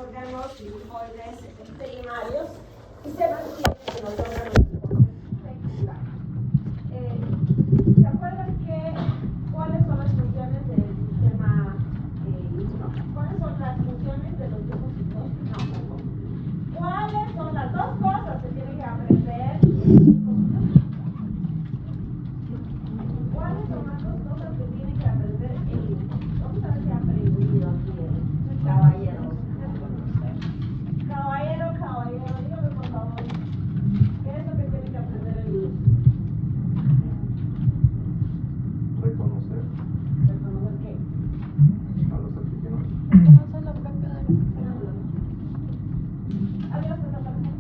órganos linfoides primarios y se mantienen en los órganos secundarios. ¿Se acuerdan cuáles son las funciones del sistema inmunológico? ¿Cuáles son las funciones de los linfocitos? No. ¿Cuáles son las dos cosas que tienen que aprender el linfocito? ¿Cuáles son las dos cosas que tiene que aprender el linfocito? Vamos a ver si ha aprendido aquí el caballero. Caballero, dígame por favor, ¿qué es lo que tiene que aprender el linfocito? Reconocer. ¿Reconocer qué? A los antígenos. Reconocer lo propio de los células. Adiós, desaparecer.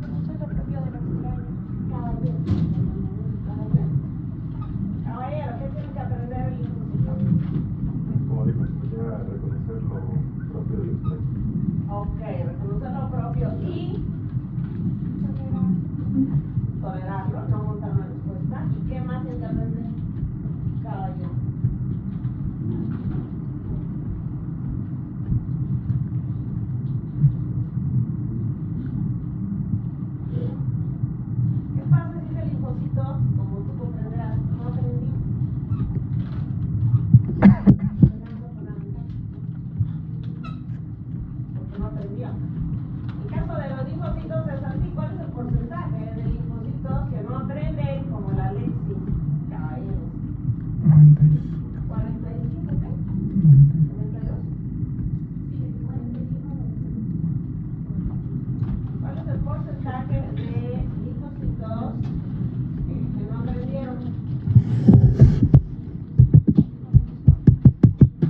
Reconocer lo propio de los extraños. Caballero, ¿qué tiene que aprender el linfocito? Como dijo, ya reconocer lo propio del extraño. Ok, reconocer lo propio y tolerarlo, no montar una respuesta. ¿Y qué más tiene que aprender? Caballero. ¿Qué pasa si ese linfocito, como tú comprenderás, no aprendió? Porque no aprendió. En caso de los linfocitos es así, ¿cuál es el porcentaje de linfocitos que no aprenden como el Alexis? Caballeros. 45, ¿qué? 92. Sí, 45. ¿Cuál es el porcentaje de linfocitos que no aprendieron?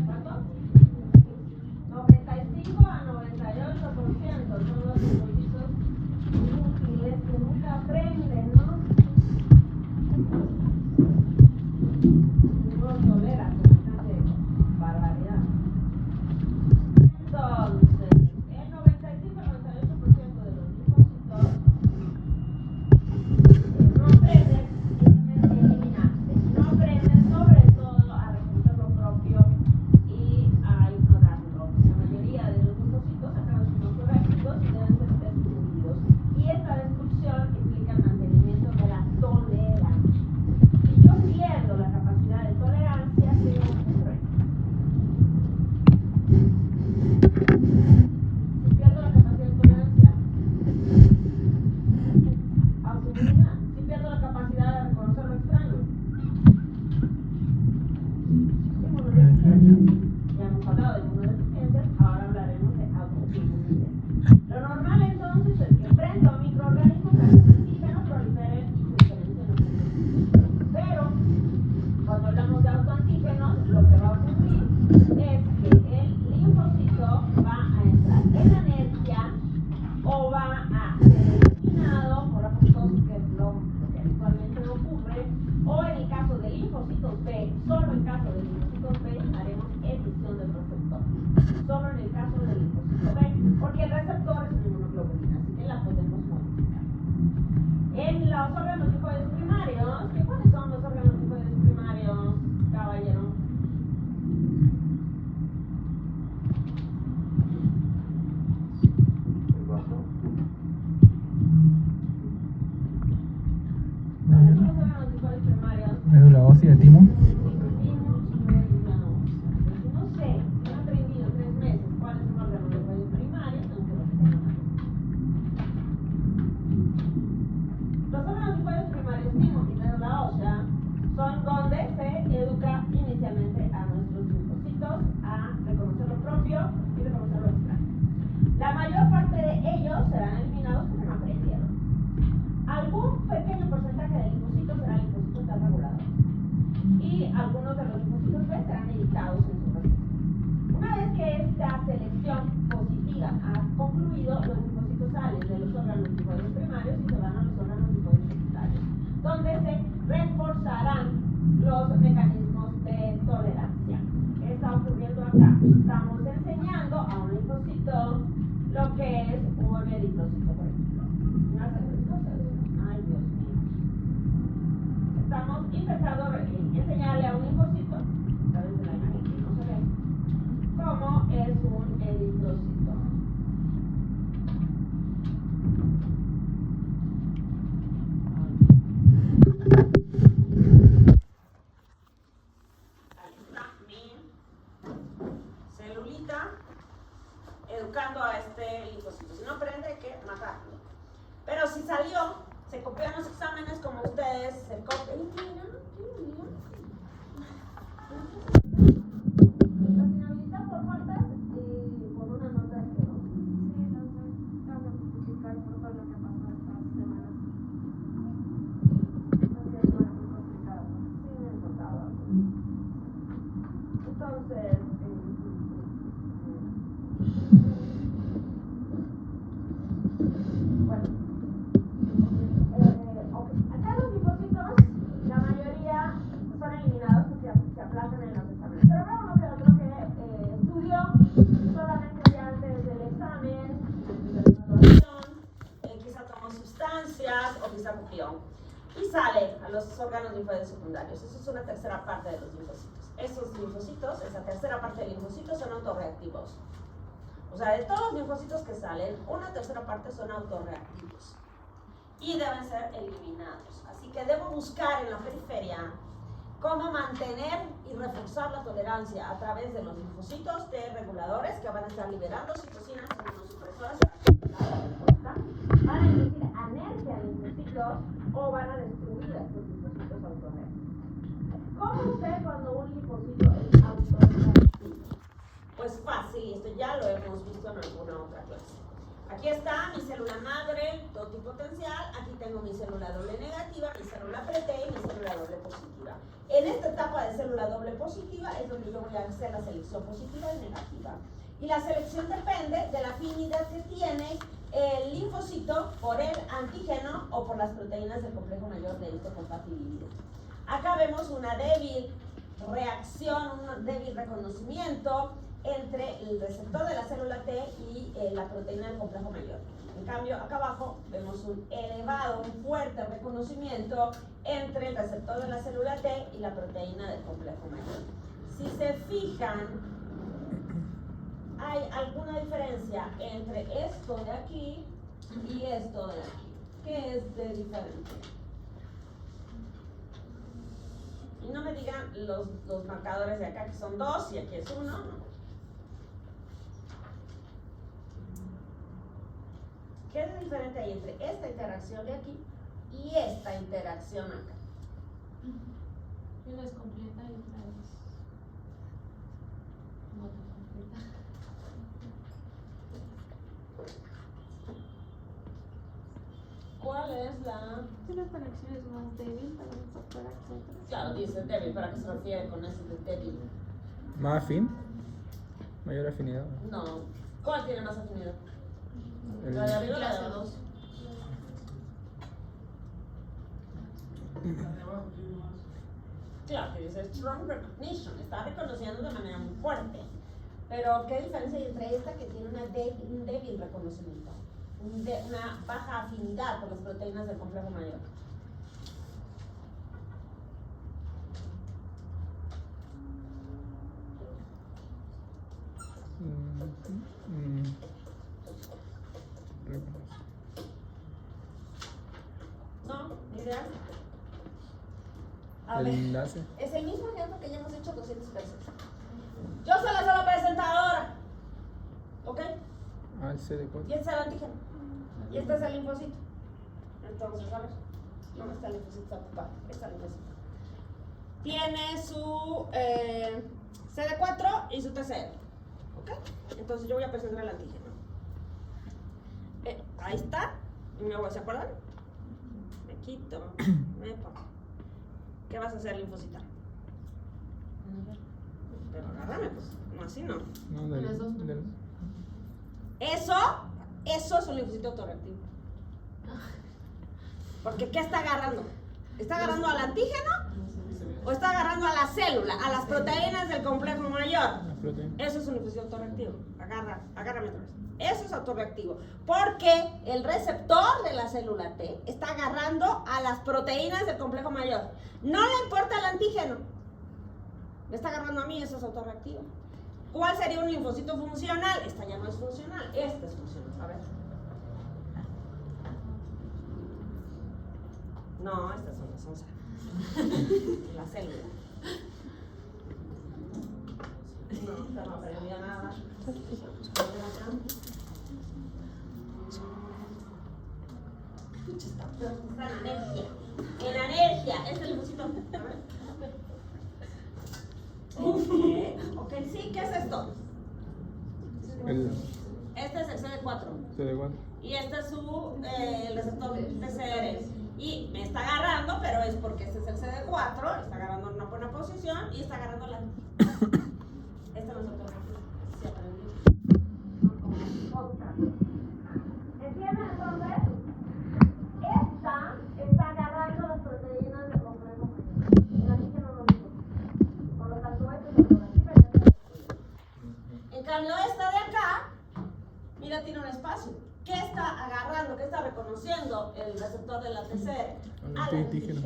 ¿Cuánto? 95 a 98% son los linfocitos inútiles que nunca aprenden, ¿no? No los tolera semejante barbaridad. Entonces, el 95 a 98% de los linfocitos no aprenden, tienen que eliminarse. No aprenden sobre todo a reconocer lo propio y a ignorarlo. La mayoría de los linfocitos sacan sus autoréficos y deben ser destruidos. Y esta destrucción implica el mantenimiento de la tolerancia. Si yo pierdo la capacidad de tolerancia, ¿qué ocurre? Si pierdo la capacidad de tolerancia, autoridad. Si pierdo la capacidad de reconocer lo extraño, inmunodeficiencia. Ya hemos hablado de inmunodeficiencia, ahora hablaremos de autoinmunidad. Lo normal entonces es que frente a un microorganismo que hace un antígeno proliferen y se diferencien los linfocitos. Pero cuando hablamos de autoantígenos, lo que va a ocurrir es que el linfocito va a entrar en anergia o va a ser eliminado por apoptosis, que es lo que habitualmente ocurre, o en el caso de linfocitos B, solo en caso de linfocitos B haremos edición del receptor. Solo en el caso del linfocito B, porque el receptor es una inmunoglobulina, así que la podemos modificar. En los órganos linfoides primarios, ¿cuáles son los órganos linfoides primarios, caballero? El vaso. ¿Cuáles son los órganos linfoides primarios? Médula ósea, timo. No sé, no he aprendido 3 meses cuáles son los órganos linfoides primarios, aunque lo tengo. Los órganos linfoides primarios, timo y médula ósea, son donde se educa inicialmente a nuestros linfocitos a reconocer lo propio y reconocer lo extraño. La mayor parte de ellos serán eliminados porque no aprendieron. Algún pequeño porcentaje de linfocitos serán linfocitos T reguladores y algunos de los linfocitos B serán editados en su receptor. Una vez que esta selección positiva ha concluido, los linfocitos salen de los órganos linfoides primarios y se van a los órganos linfoides secundarios, donde se reforzarán los mecanismos de tolerancia. ¿Qué está ocurriendo acá? Estamos enseñando a un linfocito lo que es un eritrocito, por ejemplo. Ay, Dios mío. intentado enseñarle a un linfocito, a través de la imagen que no se ve, cómo es un eritrocito. Ahí está mi celulita educando a este linfocito. Si no prende, hay que matarlo. Pero si salió, se copian los exámenes como ustedes se copian. ¿Las inhabilitan por faltas y por una nota de quedó? Sí, no sé. Tengo que justificar por todo lo que pasó estas semanas. No sé, es muy complicado. Sí, me he notado algo. Entonces, bueno. Acá los linfocitos, la mayoría son eliminados porque se aplazan en los exámenes. Pero habrá uno que otro que estudió solamente ya antes del examen, de la evaluación, quizá tomó sustancias o quizá copió. Y sale a los órganos linfoides secundarios. Eso es una tercera parte de los linfocitos. Esos linfocitos, esa tercera parte de linfocitos son autorreactivos. O sea, de todos los linfocitos que salen, una tercera parte son autorreactivos y deben ser eliminados. Así que debo buscar en la periferia cómo mantener y reforzar la tolerancia a través de los linfocitos T reguladores que van a estar liberando citocinas inmunosupresoras van a inducir anergia a linfocitos o van a destruir a estos linfocitos autorreactivos. ¿Cómo sé cuando un linfocito es autorreactivo? Pues fácil, esto ya lo hemos visto en alguna otra clase. Aquí está mi célula madre totipotencial, aquí tengo mi célula doble negativa, mi célula pre-T y mi célula doble positiva. En esta etapa de célula doble positiva es donde yo voy a hacer la selección positiva y negativa. Y la selección depende de la afinidad que tiene el linfocito por el antígeno o por las proteínas del complejo mayor de histocompatibilidad. Acá vemos una débil reacción, un débil reconocimiento entre el receptor de la célula T y la proteína del complejo mayor. En cambio, acá abajo vemos un elevado, un fuerte reconocimiento entre el receptor de la célula T y la proteína del complejo mayor. Si se fijan, hay alguna diferencia entre esto de aquí y esto de aquí. ¿Qué es de diferente? Y no me digan los marcadores de acá que son 2 y aquí es 1, no. ¿Qué es diferente ahí entre esta interacción de aquí y esta interacción acá? Una es completa y otra es no tan completa. ¿Cuál es la...? Una conexión es más débil para un factor acento. Claro, dice débil, ¿para qué se refiere con ese de débil? ¿Más afín? ¿Mayor afinidad? No. ¿Cuál tiene más afinidad? El- ¿La de arriba o la de abajo? Claro, que dice strong recognition, está reconociendo de manera muy fuerte. Pero, ¿qué diferencia hay entre esta que tiene un débil reconocimiento? Una baja afinidad por las proteínas del complejo mayor. ¿No? ¿Ni idea? A El ver, enlace. es el mismo ejemplo que ya hemos hecho 200 veces. Yo soy la sola presentadora. ¿Ok? Ah, el CD4. Y este es el antígeno. Y este es el linfocito. Entonces, a ver, ¿dónde está el linfocito? Está ocupado. Está el linfocito. Tiene su CD4 y su TCR. ¿Ok? Entonces yo voy a presentar el antígeno. Ahí está. Y me voy, ¿se acuerdan? Me quito. Me pongo. ¿Qué vas a hacer, linfocita? Pero agárrame, pues. No, así no. No, Las dos no. Eso es un linfocito autorreactivo. Porque ¿qué está agarrando? ¿Está agarrando al antígeno o está agarrando a la célula, a las proteínas del complejo mayor. Las proteínas. Eso es un linfocito autorreactivo. Agárrame otra vez. Eso es autorreactivo. Porque el receptor de la célula T está agarrando a las proteínas del complejo mayor. No le importa el antígeno. Me está agarrando a mí, eso es autorreactivo. ¿Cuál sería un linfocito funcional? Esta ya no es funcional. Este es funcional. A ver. No, estas son las onzas. La célula. No, esta no aprendió nada. Está en anergia. En anergia. Este es el linfocito. Ok, sí, ¿qué es esto? Este es el CD4. CD4. Y este es el receptor PCR. Y me está agarrando, pero es porque este es el CD4, está agarrando en una buena posición y está agarrando la... Esta no es otra. Sí, aprendí. ¿Entienden entonces? Esta está agarrando las proteínas del complejo mayor. El antígeno no lo digo. Por lo tanto, esta es autorreactiva. En cambio, esta de acá, mira, tiene un espacio. ¿Qué está agarrando? ¿Qué está reconociendo el receptor de la TCR? Al antígeno.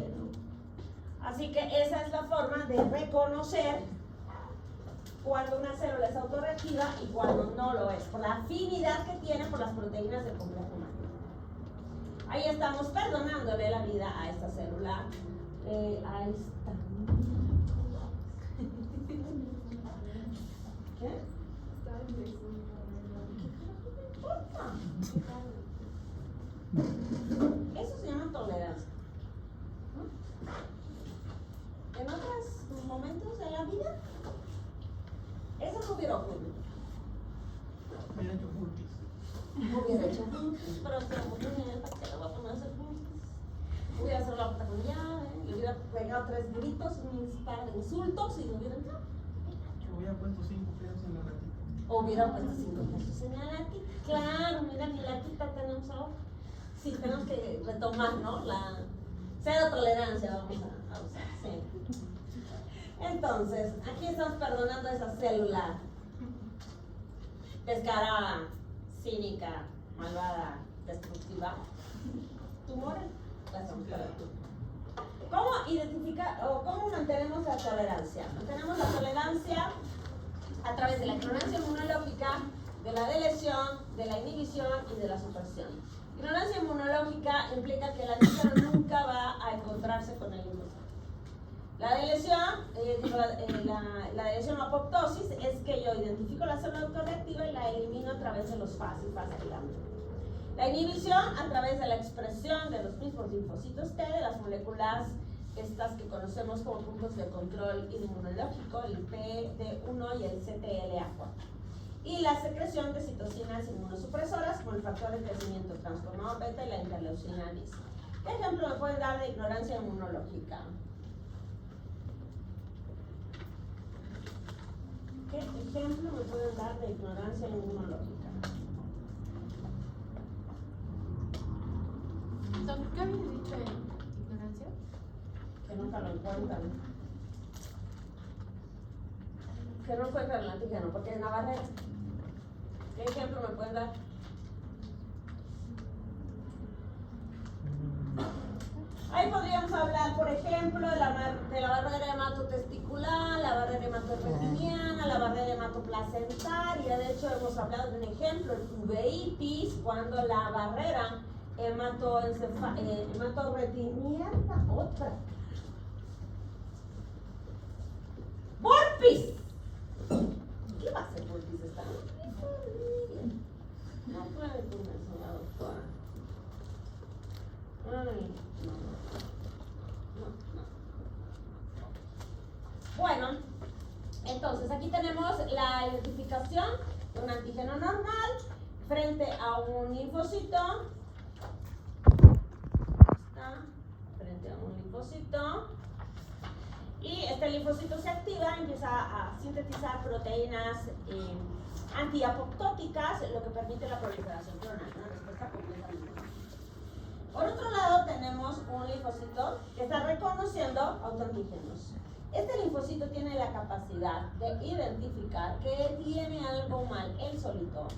Así que esa es la forma de reconocer cuando una célula es autorreactiva y cuando no lo es, por la afinidad que tiene por las proteínas del complejo mayor. Ahí estamos perdonándole la vida a esta célula. A esta. ¿Qué? Eso se llama tolerancia. En otros momentos de la vida, eso no hubiera ocurrido. Hubiera hecho juntos, pero se ¿para qué lo voy a poner a hacer juntos? Hubiera cerrado la puerta con llave, le hubiera pegado 3 gritos, un par de insultos y no hubiera entrado. Yo hubiera puesto 5 pesos en la latita. O hubiera puesto 5 pesos en la latita. Claro, mira, mi latita tenemos ahora. Sí, tenemos que retomar, ¿no? La cero tolerancia vamos a usar, sí. Entonces, aquí estamos perdonando a esa célula descarada, cínica, malvada, destructiva. Tumores, la estamos perdonando. ¿Cómo identificar o cómo mantenemos la tolerancia? Mantenemos la tolerancia a través de la ignorancia inmunológica, de la delesión, de la inhibición y de la supresión. Ignorancia inmunológica implica que el antígeno nunca va a encontrarse con el linfocito. La delesión, la delesión o apoptosis es que yo identifico la célula autorreactiva y la elimino a través de los FAS y FAS aislante. La inhibición a través de la expresión de los mismos linfocitos T, de las moléculas estas que conocemos como puntos de control inmunológico, el PD1 y el CTLA4. Y la secreción de citocinas inmunosupresoras como el factor de crecimiento transformado beta y la interleucina 10. ¿Qué ejemplo me pueden dar de ignorancia inmunológica? ¿Qué ejemplo me pueden dar de ignorancia inmunológica? ¿Qué habías dicho en ignorancia? Que nunca lo encuentran. Que no encuentran el antígeno, porque es una barrera. ¿Qué ejemplo me pueden dar? Ahí podríamos hablar, por ejemplo, de la barrera hematotesticular, la barrera hematoretiniana, la barrera hematoplacentaria. De hecho, hemos hablado de un ejemplo, el uveitis, cuando la barrera hematoretiniana, otra. ¡Burpees! ¿Qué va a hacer burpees esta? No puede con eso la doctora. Ay, no. Bueno, entonces aquí tenemos la identificación de un antígeno normal frente a un linfocito. Está frente a un linfocito. Y este linfocito se activa, empieza a sintetizar proteínas antiapoptóticas, lo que permite la proliferación clonal, una respuesta completamente. Por otro lado, tenemos un linfocito que está reconociendo autoantígenos. Este linfocito tiene la capacidad de identificar que tiene algo mal él solito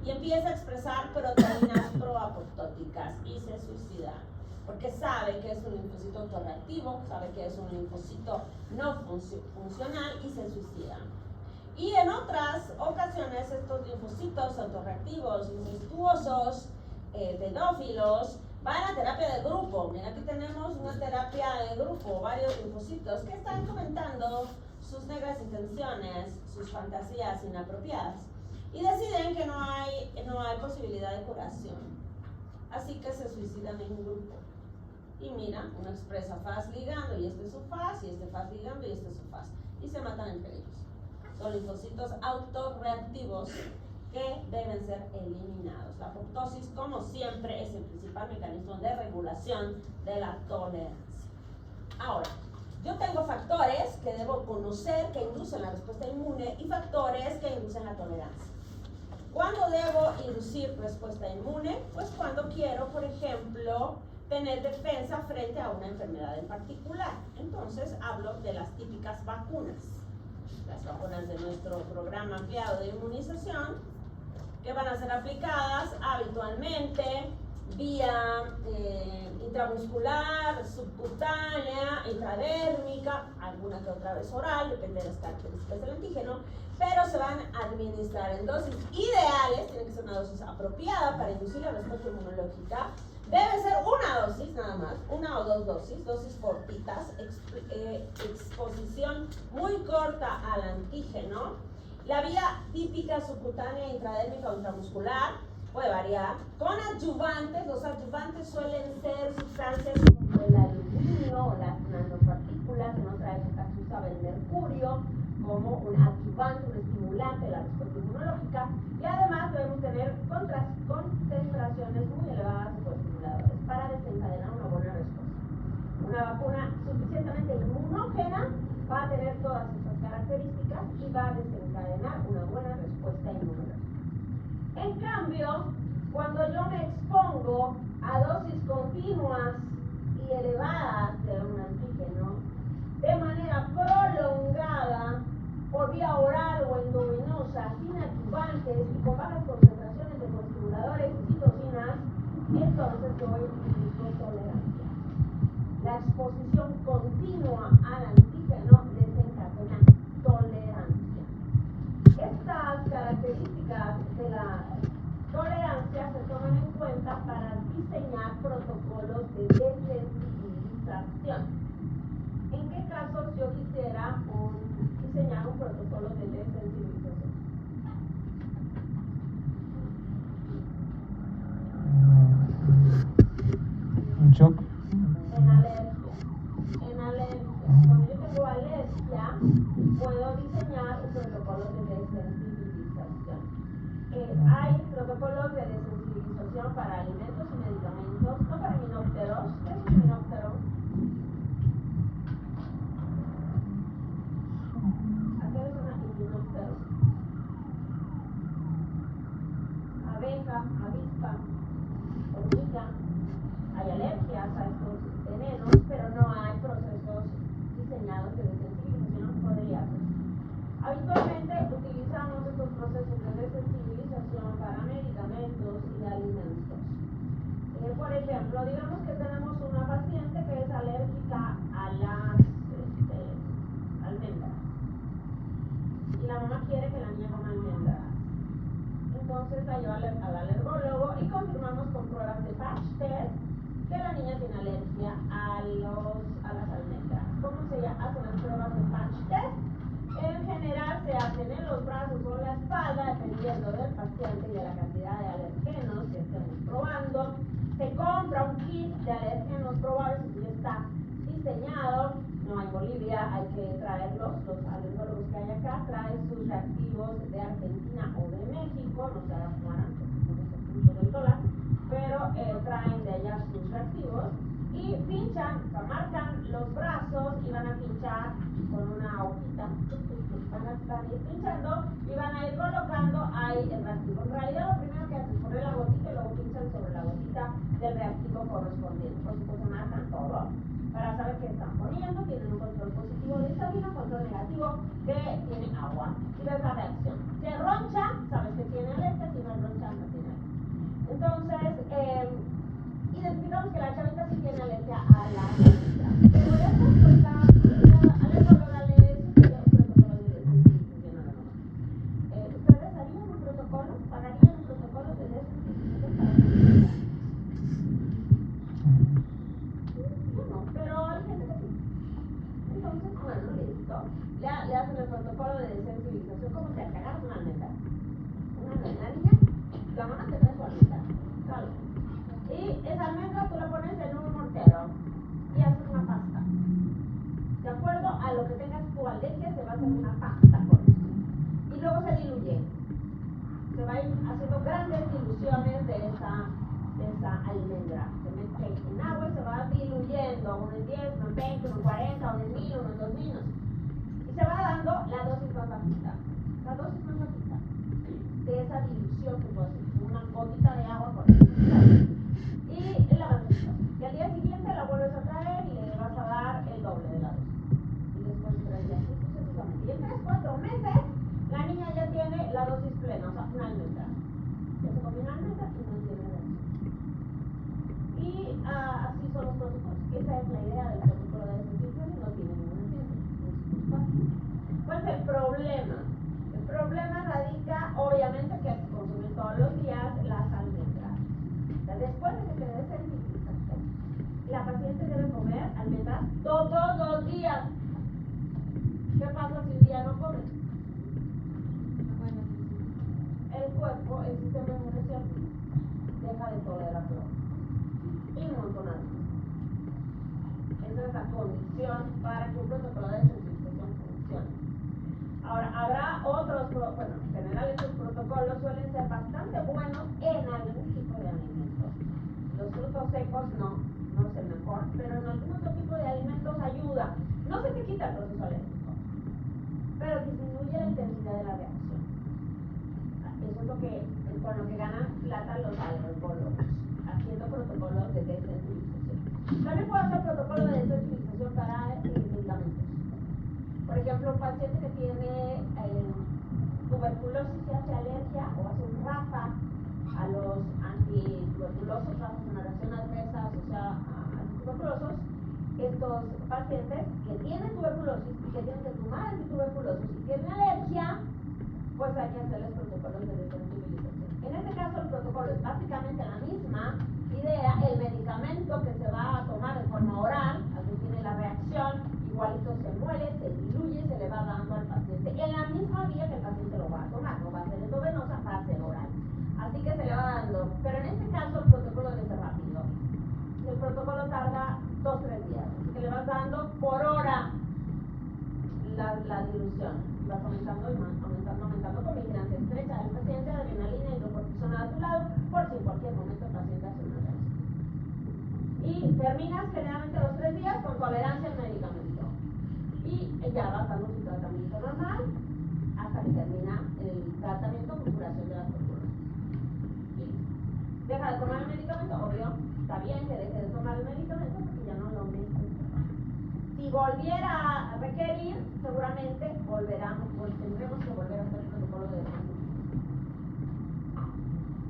y empieza a expresar proteínas proapoptóticas y se suicida, porque sabe que es un linfocito autorreactivo, sabe que es un linfocito no funcional y se suicida. Y en otras ocasiones estos linfocitos autorreactivos, incestuosos, pedófilos, van a terapia de grupo. Mira, aquí tenemos una terapia de grupo, varios linfocitos que están comentando sus negras intenciones, sus fantasías inapropiadas y deciden que no hay posibilidad de curación. Así que se suicidan en grupo. Y mira, uno expresa faz ligando y este es su faz, y este faz ligando y este es su faz. Y se matan entre ellos. Son linfocitos autorreactivos que deben ser eliminados. La apoptosis, como siempre, es el principal mecanismo de regulación de la tolerancia. Ahora, yo tengo factores que debo conocer que inducen la respuesta inmune y factores que inducen la tolerancia. ¿Cuándo debo inducir respuesta inmune? Pues cuando quiero, por ejemplo, tener defensa frente a una enfermedad en particular. Entonces hablo de las típicas vacunas. Las vacunas de nuestro programa ampliado de inmunización, que van a ser aplicadas habitualmente vía intramuscular, subcutánea, intradérmica, alguna que otra vez oral, depende de las características del antígeno, pero se van a administrar en dosis ideales, tiene que ser una dosis apropiada para inducir la respuesta inmunológica. Debe ser una dosis nada más, una o dos dosis cortitas, exposición muy corta al antígeno. La vía típica subcutánea, intradérmica o intramuscular puede variar. Con adyuvantes, los adyuvantes suelen ser sustancias como el aluminio o las nanopartículas. En otra época se usaba el mercurio como un adyuvante, un estimulante de la respuesta inmunológica. Y además debemos tener concentraciones muy elevadas de estimuladores para desencadenar una buena respuesta. Una vacuna suficientemente inmunógena va a tener todas estas características y va a desencadenar una buena respuesta inmunológica. En cambio, cuando yo me expongo a dosis continuas y elevadas de un antígeno de manera prolongada por vía oral o endovenosa, sin adyuvantes y con bajas concentraciones de coestimuladores y citocinas, entonces yo utilizo tolerancia. La exposición continua al antígeno desencadena tolerancia. Estas características de la tolerancia se toman en cuenta para diseñar protocolos de desensibilización. ¿En qué casos yo quisiera diseñar un protocolo de desensibilización? Un shock. En alergia. Cuando yo tengo alergia, puedo diseñar un protocolo de desensibilización. Hay protocolos de desensibilización para alimentos y medicamentos, no para himenópteros. ¿Qué es un himenóptero? ¿A qué es una himenóptero? Abeja, avispa, hormiga. Hay alergias a estos venenos, pero no hay procesos diseñados de desensibilización podiátrica. Habitualmente utilizamos estos procesos de desensibilización para medicamentos y alimentos. Por ejemplo, digamos que tenemos una paciente que es alérgica a las almendras y la mamá quiere que la niña coma almendras. Entonces la lleva al alergólogo y confirmamos con pruebas de patch test que la niña tiene alergia a las almendras. ¿Cómo se hacen las pruebas de patch test? En general se hacen en los brazos o en la espalda, dependiendo del paciente y de la cantidad de alergenos que estemos probando. Se compra un kit de alergenos probables y ya está diseñado. No hay Bolivia, hay que traerlos. Los alergólogos que hay acá traen sus reactivos de Argentina o de México, no se fumaran porque son ese punto del dólar, pero traen de allá sus reactivos y pinchan, o sea, marcan los brazos y van a pinchar con una hojita. Van a estar pinchando y van a ir colocando ahí el reactivo. En realidad lo primero que hacen es poner la gotita y luego pinchan sobre la gotita receta del reactivo correspondiente. Por supuesto, marcan todo para saber qué están poniendo. Tienen un control positivo de histamina, control negativo que tiene agua. Y ves la reacción. Si roncha, sabes que tiene alergia. Si no roncha, no tiene alergia. Entonces, identificamos que la chavita sí tiene alergia a la alergia. Pero eso, pues, la alergia oral es un protocolo de desinfección a la mamá. ¿Ustedes harían un protocolo? ¿Pagarían un protocolo de desinfección para la alergia? Yo no, pero hay gente que sí. Entonces, bueno, listo. Le hacen el protocolo de desensibilización. ¿Cómo se hace? Agarras una almendra. La niña, la mamá te trae su almendra. ¿Sabes? Y esa almendra tú la pones en un mortero y haces una pasta. De acuerdo a lo que tengas tu alergia, se va a hacer una pasta con eso. Y luego se diluye. Se va a ir haciendo grandes diluciones de esa almendra. Se mete en agua y se va diluyendo, uno en 10, uno en 20, uno en 40, uno en 1000, uno en 2000. Y se va dando la dosis más bajita. La dosis más bajita de esa dilución que tú haces. Una gotita de agua con eso. Y la bandita. Y al día siguiente la vuelves a traer y le vas a dar el doble de la dosis. Y después 3 días sucesivamente. Y en 3-4 meses la niña ya tiene la dosis plena, o sea, una almendra. Ya se comió una almendra y no tiene reacción. Y así son los protocolos. Esa es la idea del protocolo de desinfección y no tiene ninguna ciencia. ¿Cuál es el problema? El problema radica, obviamente, que hay que consumir todos los días las almendras. Después de que se desensibilizaste, la paciente debe comer almendras todos los días. ¿Qué pasa si un día no come? El cuerpo, el sistema inmunológico, deja de tolerarlo. Y un montón de cosas. Esa es la condición para que un protocolo de desinfección funcione. Ahora, habrá otros, bueno, en general estos protocolos suelen ser bastante buenos en algún tipo de alimentos. Los frutos secos no es el mejor, pero en algún otro tipo de alimentos ayuda. No se te quita el proceso alérgico, pero disminuye la intensidad de la reacción. Eso es con lo que ganan plata los alergólogos, haciendo protocolos de desensibilización. También puedo hacer protocolos de desensibilización para medicamentos. Por ejemplo, un paciente que tiene tuberculosis y hace alergia o hace un RAFA a los antituberculosos, RAFA es una reacción adversa asociada a antituberculosos. Estos pacientes que tienen tuberculosis y que tienen que tomar antituberculosis y tienen alergia, pues hay que hacerles protocolos de desensibilización. En este caso, el protocolo es básicamente la misma idea. El medicamento que se va a tomar de forma oral, así tiene la reacción, igualito se muele, se diluye, se le va dando al paciente en la misma vía que el paciente lo va a tomar. No va a ser endovenosa, va a ser oral. Así que se le va dando. Pero en este caso, el protocolo debe ser rápido. El protocolo tarda 2-3 días. Así que le vas dando por hora la dilución. Vas aumentando con vigilancia estrecha del paciente, adrenalina y hidrocortisona a tu lado, por si en cualquier momento el paciente hace una reacción. Y terminas generalmente los 3 días con tolerancia al medicamento. Y ya vas dando su tratamiento normal hasta que termina el tratamiento con curación de la tuberculosis. Deja de tomar el medicamento, obvio, está bien que deje de tomar el medicamento porque ya no lo necesita. Si volviera a requerir, seguramente tendremos que volver a hacer el protocolo de desinfección.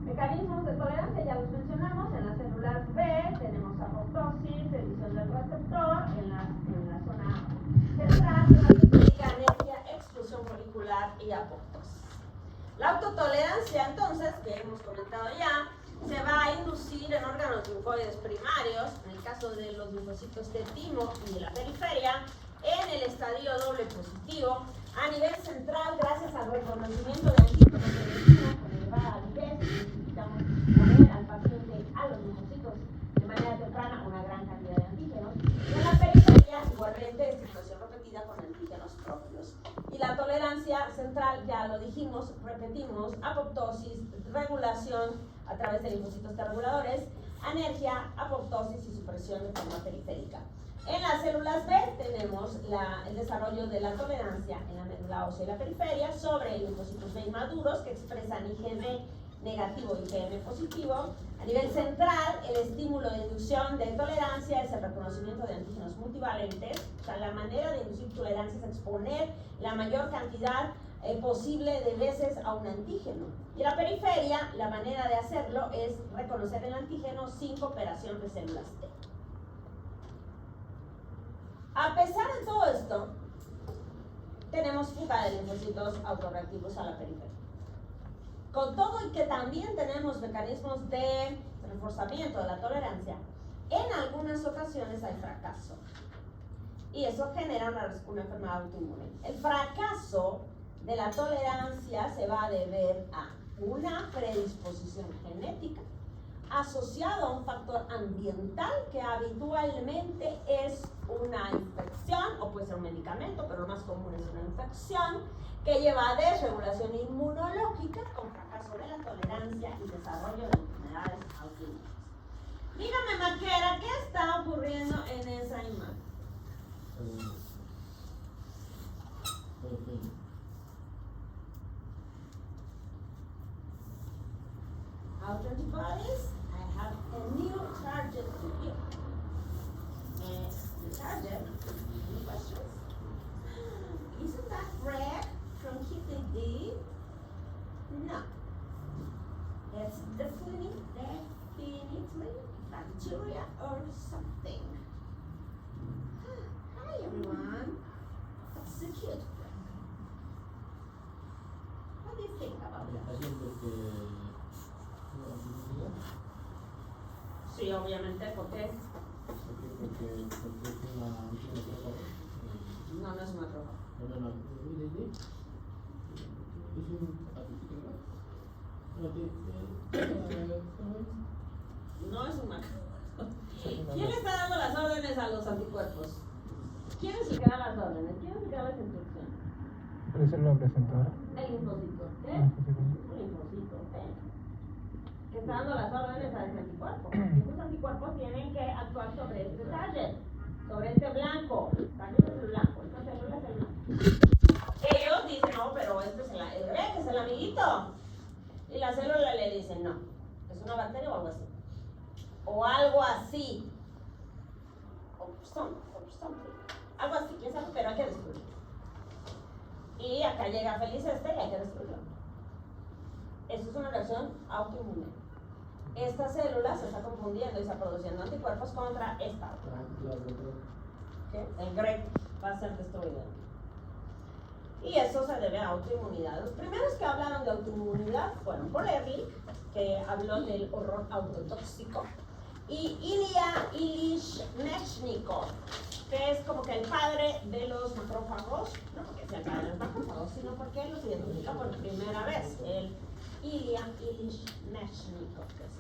Mecanismos de tolerancia, ya los mencionamos. En las células B tenemos apoptosis, edición del receptor, en la zona central, anergia, explosión folicular y apoptosis. La autotolerancia, entonces, que hemos comentado ya, se va a inducir en órganos linfoides primarios, en el caso de los linfocitos de timo y de la periferia, en el estadio doble positivo, a nivel central, gracias al reconocimiento de antígenos de vecino con elevada avidez, necesitamos poner al paciente a los linfocitos de manera temprana una gran cantidad de antígenos. Y en la periferia, igualmente, situación repetida con antígenos propios. Y la tolerancia central, ya lo dijimos, repetimos, apoptosis, regulación a través de linfocitos T reguladores, anergia, apoptosis y supresión de forma periférica. En las células B tenemos el desarrollo de la tolerancia en la médula ósea y la periferia sobre linfocitos B inmaduros que expresan IgM negativo y IgM positivo. A nivel central, el estímulo de inducción de tolerancia es el reconocimiento de antígenos multivalentes. O sea, la manera de inducir tolerancia es exponer la mayor cantidad posible de veces a un antígeno. Y en la periferia, la manera de hacerlo es reconocer el antígeno sin cooperación de células T. A pesar de todo esto, tenemos fuga de linfocitos autorreactivos a la periferia. Con todo y que también tenemos mecanismos de reforzamiento de la tolerancia, en algunas ocasiones hay fracaso. Y eso genera una enfermedad autoinmune. El fracaso de la tolerancia se va a deber a una predisposición genética asociado a un factor ambiental que habitualmente es una infección, o puede ser un medicamento, pero lo más común es una infección, que lleva a desregulación inmunológica con fracaso de la tolerancia y desarrollo de enfermedades autoinmunes. Dígame, Maquera, ¿qué está ocurriendo en esa imagen? Autoantibodies, I have a new target here. The target, any questions? Isn't that red from Kitty D? No. It's definitely bacteria or something. Hi everyone. That's so cute. What do you think about that? Sí, obviamente, ¿por qué? No, no es un macrófago. No es un macrófago. ¿Quién le está dando las órdenes a los anticuerpos? ¿Quién es el que da las órdenes? ¿Quién es el que da las instrucciones? ¿Puede ser la presentadora? El linfocito. ¿Qué? El linfocito. Que está dando las órdenes a ese anticuerpo. Estos anticuerpos tienen que actuar sobre este target, sobre este blanco. El target es el blanco, esta célula es el blanco. Ellos dicen, no, pero este es el es el amiguito. Y la célula le dice, no, es una bacteria o algo así. O algo así. O something. Algo así, quién sabe, pero hay que destruirlo. Y acá llega feliz y hay que destruirlo. Esto es una reacción autoinmune. Esta célula se está confundiendo y está produciendo anticuerpos contra esta otra. ¿Okay? El GREC va a ser destruido. Y eso se debe a autoinmunidad. Los primeros que hablaron de autoinmunidad fueron Polerlik, que habló del horror autotóxico, y Ilya Ilyich Mechnikov, que es como que el padre de los macrófagos, no porque sea el padre de los macrófagos, sino porque él los identifica por primera vez. El Ilya Ilyich Mechnikov, que es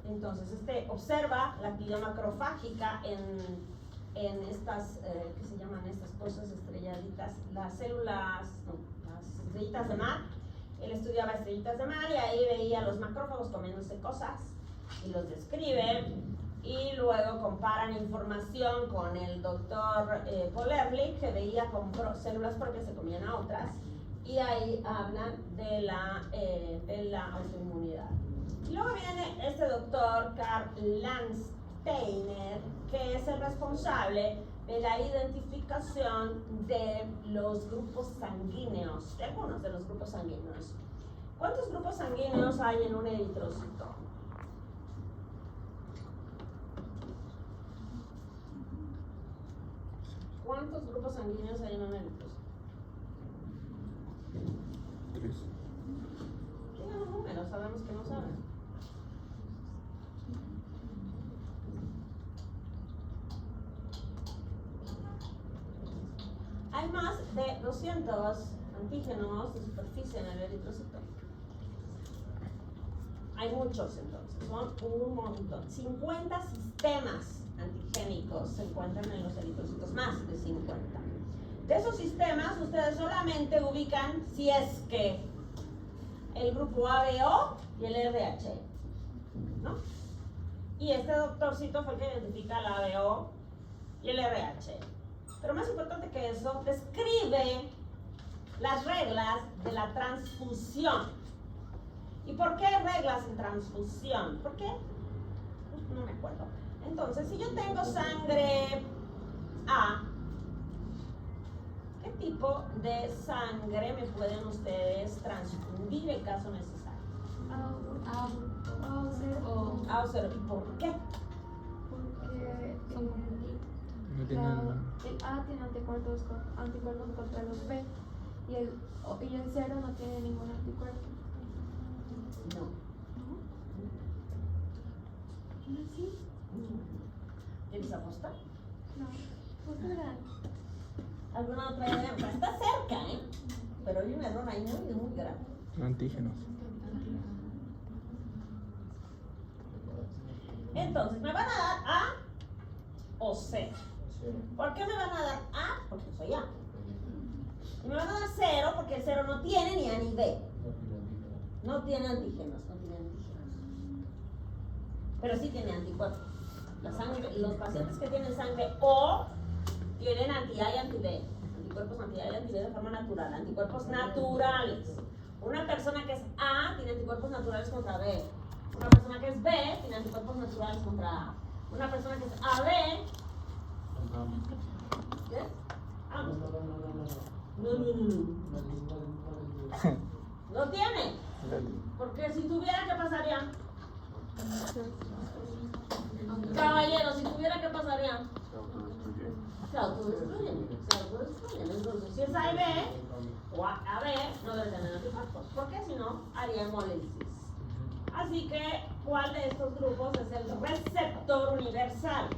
entonces observa la actividad macrofágica en estas, ¿qué se llaman estas cosas estrelladitas? Las células, no, las estrellitas de mar. Él estudiaba estrellitas de mar y ahí veía a los macrófagos comiéndose cosas y los describe, y luego comparan información con el doctor Polerlik, que veía como células propias se comían a otras, y ahí hablan de la autoinmunidad. Y luego viene este doctor Karl Landsteiner, que es el responsable de la identificación de los grupos sanguíneos, de algunos de los grupos sanguíneos. ¿Cuántos grupos sanguíneos hay en un eritrocito? ¿Cuántos grupos sanguíneos hay en un eritrocito? 3. Digan los números, sabemos que no saben. Hay más de 200 antígenos de superficie en el eritrocito. Hay muchos entonces, son un montón. 50 sistemas antigénicos se encuentran en los eritrocitos, más de 50. De esos sistemas, ustedes solamente ubican si es que el grupo ABO y el RH, ¿no? Y este doctorcito fue el que identifica el ABO y el RH. Pero más importante que eso, describe las reglas de la transfusión. ¿Y por qué reglas en transfusión? ¿Por qué? No me acuerdo. Entonces, si yo tengo sangre A, ¿qué tipo de sangre me pueden ustedes transfundir en caso necesario? A o cero. A o cero. ¿Y por qué? Porque No tienen. el A tiene anticuerpos contra los B y el cero no tiene ningún anticuerpo. No. ¿No? ¿Sí? ¿Quieres apostar? No. Pues verdad. ¿Alguna otra idea? Pues está cerca, ¿eh? Pero hay un error ahí muy grave. Antígenos. Entonces, ¿me van a dar A o C? ¿Por qué me van a dar A? Porque soy A. Y me van a dar 0 porque el 0 no tiene ni A ni B. No tiene antígenos. Pero sí tiene anticuerpos. Los pacientes que tienen sangre O tienen anti-A y anti-B. Anticuerpos anti-A y anti-B de forma natural. Anticuerpos naturales. Una persona que es A tiene anticuerpos naturales contra B. Una persona que es B tiene anticuerpos naturales contra A. Una persona que es AB. ¿Qué? Ah, no tiene. Porque si tuviera, ¿qué pasaría? Caballero, si tuviera, ¿qué pasaría? Se autodestruyen. Entonces, si es A y B o AB, no debe tener anticuerpos. Porque si no, haría hemólisis. Así que, ¿cuál de estos grupos es el receptor universal?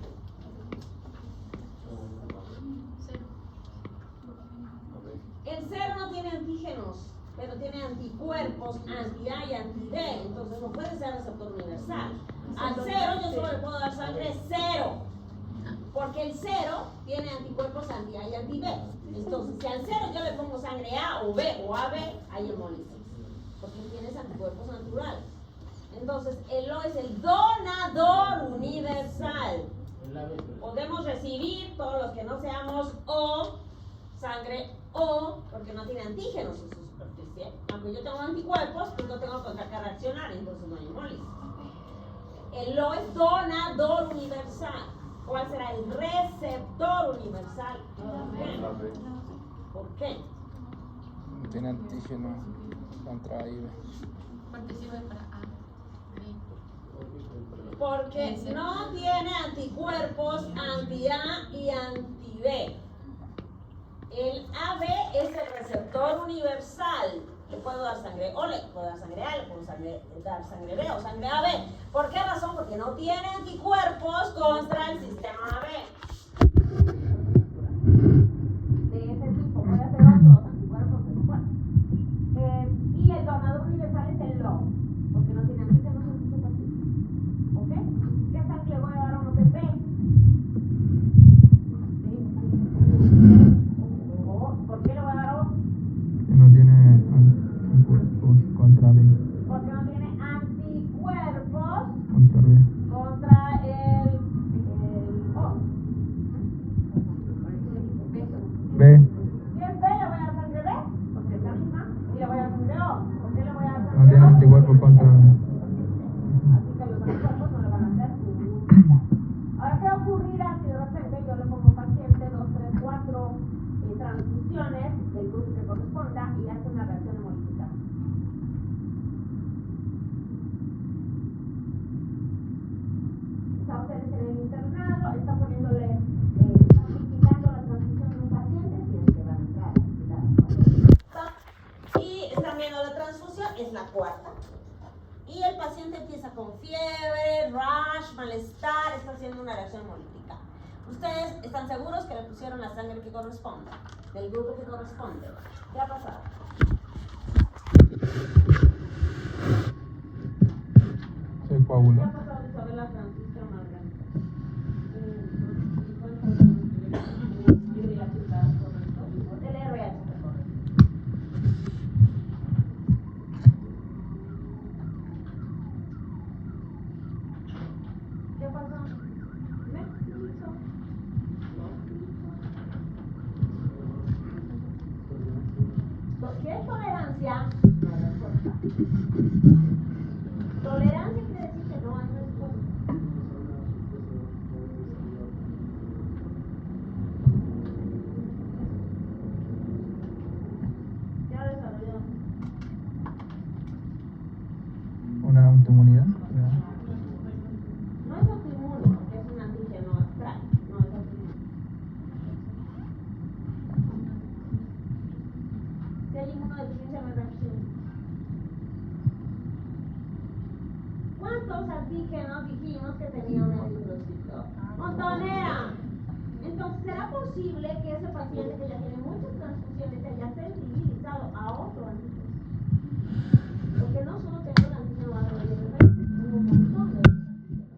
El 0 no tiene antígenos, pero tiene anticuerpos anti-A y anti-B, entonces no puede ser receptor universal. Al 0 yo solo le puedo dar sangre 0, porque el 0 tiene anticuerpos anti-A y anti-B. Entonces, si al 0 yo le pongo sangre A o B o AB, hay hemólisis, porque tienes anticuerpos naturales. Entonces, el O es el donador universal. Podemos recibir, todos los que no seamos O, sangre O, porque no tiene antígenos en su superficie. Aunque yo tengo anticuerpos, pues no tengo contra qué reaccionar, entonces no hay hemólisis. El O es donador universal. ¿Cuál será el receptor universal? ¿Por qué? No tiene antígenos contra A y B. Porque sirve para A. Porque no tiene anticuerpos anti-A y anti-B. El AB es el receptor universal. Le puedo dar sangre O, le puedo dar sangre A, le puedo dar sangre B o sangre AB. ¿Por qué razón? Porque no tiene anticuerpos contra el sistema AB. De ese tipo, puede hacer otros anticuerpos de su cuerpo. Y el donador universal es el O, porque no tiene antígenos en su superficie. ¿Ok? ¿Qué sangre le voy a dar a uno que es B? ¿Por qué le voy a dar O? Que no tiene anticuerpos contra B. Porque no tiene anticuerpos Contra B. contra el O. B. Si es B, le voy a dar sangre B, porque es la misma, y le voy a dar sangre O. ¿Por qué le voy a dar No sangre tiene O? anticuerpos contra B. Así que los anticuerpos no le van a hacer ningún daño. Ahora, ¿qué ocurrirá si de repente yo le pongo paciente 2, 3, 4 transfusiones del grupo que corresponda y hace una reacción hemolítica? Está usted en el internado, está poniéndole, está quitando la transfusión de un paciente, tiene que van a entrar a quitar. Y están viendo la transfusión, es la cuarta. Y el paciente empieza con fiebre, rash, malestar, está haciendo una reacción hemolítica. ¿Ustedes están seguros que le pusieron la sangre que corresponde, del grupo que corresponde? ¿Qué ha pasado? Se coaguló. ¿Qué ha pasado de saber la transfusión orgánica? El RH está correcto. El RH está correcto. ¿Qué pasó? ¿Qué es tolerancia? No respuesta. autoinmunidad. No es autoinmune, porque es un antígeno astral, no es autoinmune. Si hay inmunodeficiencia, no hay reacción. ¿Cuántos antígenos dijimos que tenía un eritrocito? ¡Montonera! Entonces, ¿será posible que ese paciente que ya tiene muchas transfusiones haya sensibilizado a otro antígeno? Porque no solo tengo el antígeno ARN, tengo un montón de otros antígenos.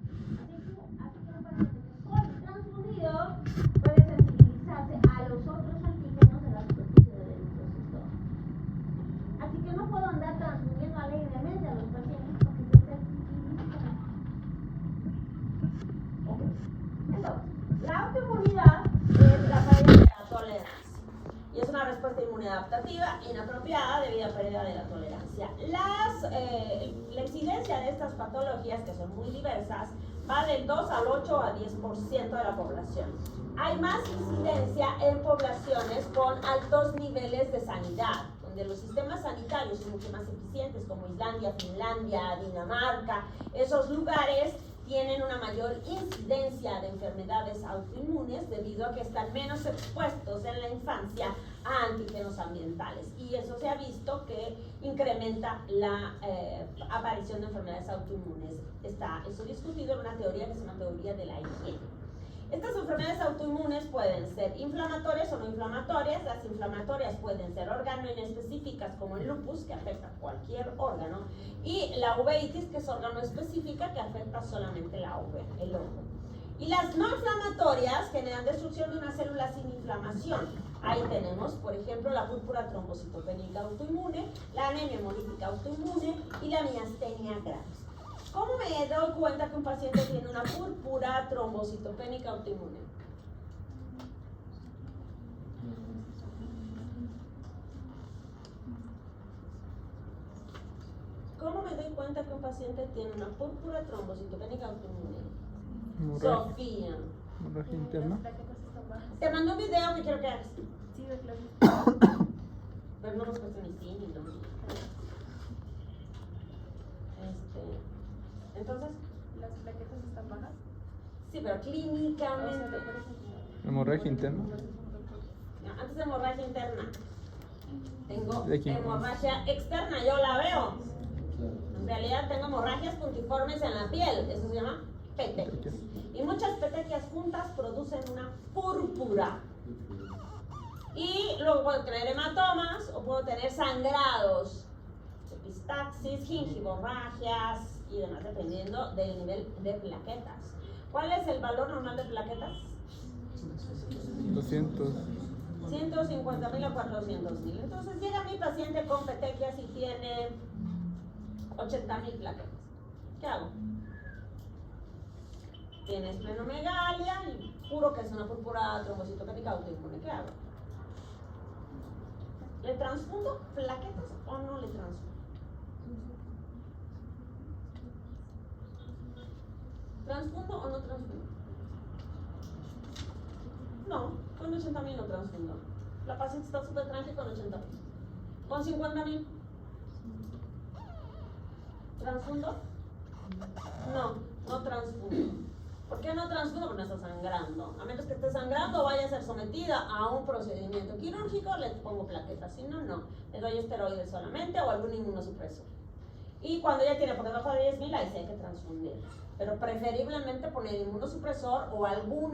Así que un paciente que es politransfundido puede sensibilizarse a los otros antígenos de la superficie del eritrocito. Así que no puedo andar transfundiendo alegremente a los pacientes porque se sensibilizan. Entonces, la autoinmunidad es la pérdida de la tolerancia y es una respuesta inmune adaptativa inapropiada debido a pérdida de la tolerancia. La incidencia de estas patologías, que son muy diversas, va del 2 al 8 a 10% de la población. Hay más incidencia en poblaciones con altos niveles de sanidad, donde los sistemas sanitarios son mucho más eficientes, como Islandia, Finlandia, Dinamarca. Esos lugares tienen una mayor incidencia de enfermedades autoinmunes debido a que están menos expuestos en la infancia a antígenos ambientales. Y eso se ha visto que incrementa la aparición de enfermedades autoinmunes. Está eso discutido en una teoría que es una teoría de la higiene. Estas enfermedades autoinmunes pueden ser inflamatorias o no inflamatorias. Las inflamatorias pueden ser organoinespecíficas, como el lupus, que afecta a cualquier órgano, y la uveitis, que es organoespecífica, que afecta solamente el órgano. Y las no inflamatorias generan destrucción de una célula sin inflamación. Ahí tenemos, por ejemplo, la púrpura trombocitopénica autoinmune, la anemia hemolítica autoinmune y la miastenia gravis. ¿Cómo me doy cuenta que un paciente tiene una púrpura trombocitopénica autoinmune? ¿Cómo me doy cuenta que un paciente tiene una púrpura trombocitopénica autoinmune? Sofía. Hemorragia interna. Te mando un video que quiero que hagas. Sí, de clase. Pero no nos cuesta ni sí ni no. Entonces, ¿Las plaquetas están bajas? sí, pero clínicamente. Hemorragia interna. No, antes de hemorragia interna. Tengo ¿De quién? hemorragia externa, yo la veo. En realidad tengo hemorragias puntiformes en la piel, eso se llama petequias. Y muchas petequias juntas producen una púrpura. Y luego puedo tener hematomas o puedo tener sangrados, epistaxis, gingivorragias y demás, dependiendo del nivel de plaquetas. ¿Cuál es el valor normal de plaquetas? 200. 150,000 a 400,000. Entonces llega mi paciente con petequias y tiene 80,000 plaquetas. ¿Qué hago? Tiene esplenomegalia y juro que es una púrpura trombocitopénica autoinmune. ¿Qué hago? ¿Le transfundo plaquetas o no le transfundo? ¿Transfundo o no transfundo? No, con 80,000 no transfundo. La paciente está súper tranquila con 80,000. ¿Con 50,000? ¿Transfundo? No, no transfundo. ¿Por qué no transfundo? Porque no está sangrando. A menos que esté sangrando o vaya a ser sometida a un procedimiento quirúrgico, le pongo plaquetas. Si no, no. Le doy esteroides solamente o algún inmunosupresor. Y cuando ya tiene por debajo de 10,000, ahí sí hay que transfundir. Pero preferiblemente poner inmunosupresor o algún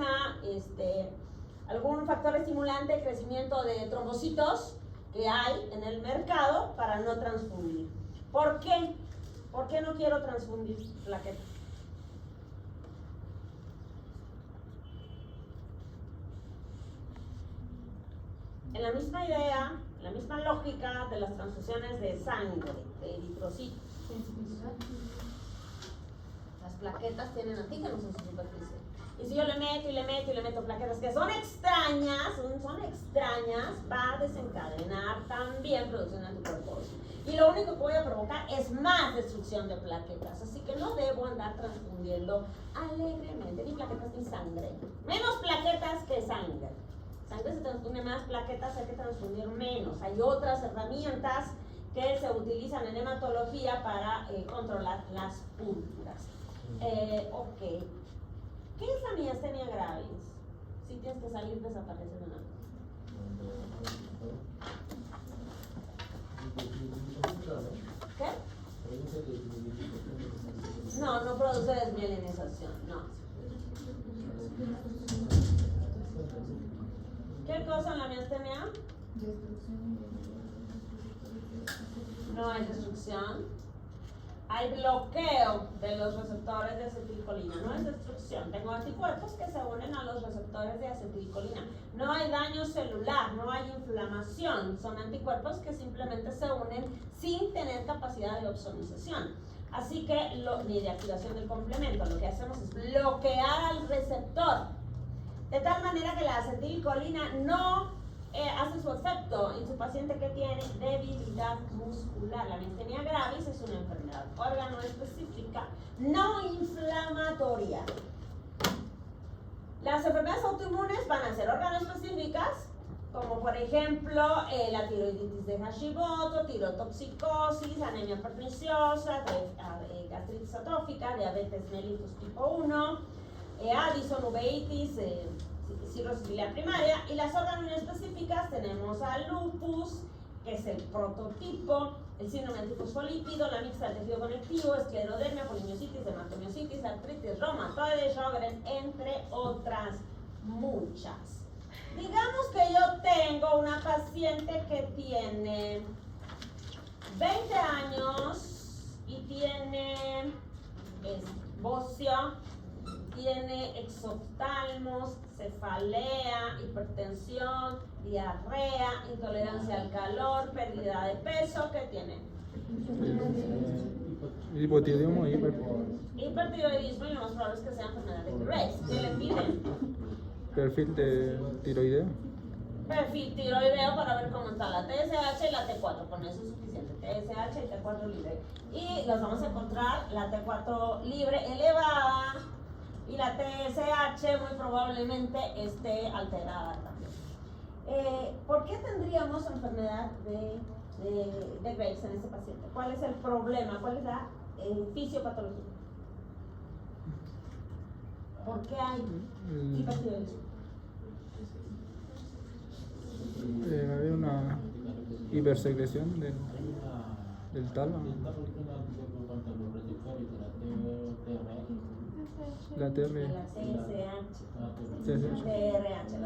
factor estimulante de crecimiento de trombocitos que hay en el mercado para no transfundir. ¿Por qué? ¿Por qué no quiero transfundir plaquetas? En la misma idea, en la misma lógica de las transfusiones de sangre, de eritrocitos. Las plaquetas tienen antígenos en su superficie. Y si yo le meto plaquetas que son extrañas, va a desencadenar también producción de anticuerpos. Y lo único que voy a provocar es más destrucción de plaquetas. Así que no debo andar transfundiendo alegremente ni plaquetas ni sangre. Menos plaquetas que sangre. Sangre se transfunde más, plaquetas hay que transfundir menos. Hay otras herramientas que se utilizan en hematología para controlar las púrpuras. Ok. ¿Qué es la miastenia gravis? Si tienes que salir, desaparece de una. ¿Qué? No, no produce desmielinización, no. ¿Qué cosa en la miastenia? No hay destrucción. Hay bloqueo de los receptores de acetilcolina. No es destrucción. Tengo anticuerpos que se unen a los receptores de acetilcolina. No hay daño celular, no hay inflamación. Son anticuerpos que simplemente se unen sin tener capacidad de opsonización. Así que, ni de activación del complemento. Lo que hacemos es bloquear al receptor. De tal manera que la acetilcolina no hace su efecto en su paciente que tiene debilidad muscular. La miastenia gravis es una enfermedad órgano específica no inflamatoria. Las enfermedades autoinmunes van a ser órgano específicas, como por ejemplo la tiroiditis de Hashimoto, tirotoxicosis, anemia perniciosa, gastritis atrófica, diabetes mellitus tipo 1, Addison, uveitis, cirrosis biliar primaria. Y las órganos específicas tenemos al lupus, que es el prototipo, el síndrome antifosfolípido, la mixta del tejido conectivo, esclerodermia, polimiositis, dermatomiositis, artritis reumatoide, Sjögren, entre otras muchas. Digamos que yo tengo una paciente que tiene 20 años y tiene bocio, tiene exoftalmos, cefalea, hipertensión, diarrea, intolerancia al calor, pérdida de peso. ¿Qué tiene? Hipotiroidismo y hipertiroidismo, y lo más probable es que sea enfermedad de Graves. ¿Qué le piden? perfil de tiroideo. Perfil tiroideo para ver cómo está la TSH y la T4. Con eso es suficiente. TSH y T4 libre. Y los vamos a encontrar la T4 libre elevada y la TSH muy probablemente esté alterada también. ¿Por qué tendríamos enfermedad de Graves en este paciente? ¿Cuál es el problema? ¿Cuál es la fisiopatología? ¿Por qué hay hipertiroidismo? Hay una hipersecreción del tálamo. La TR. La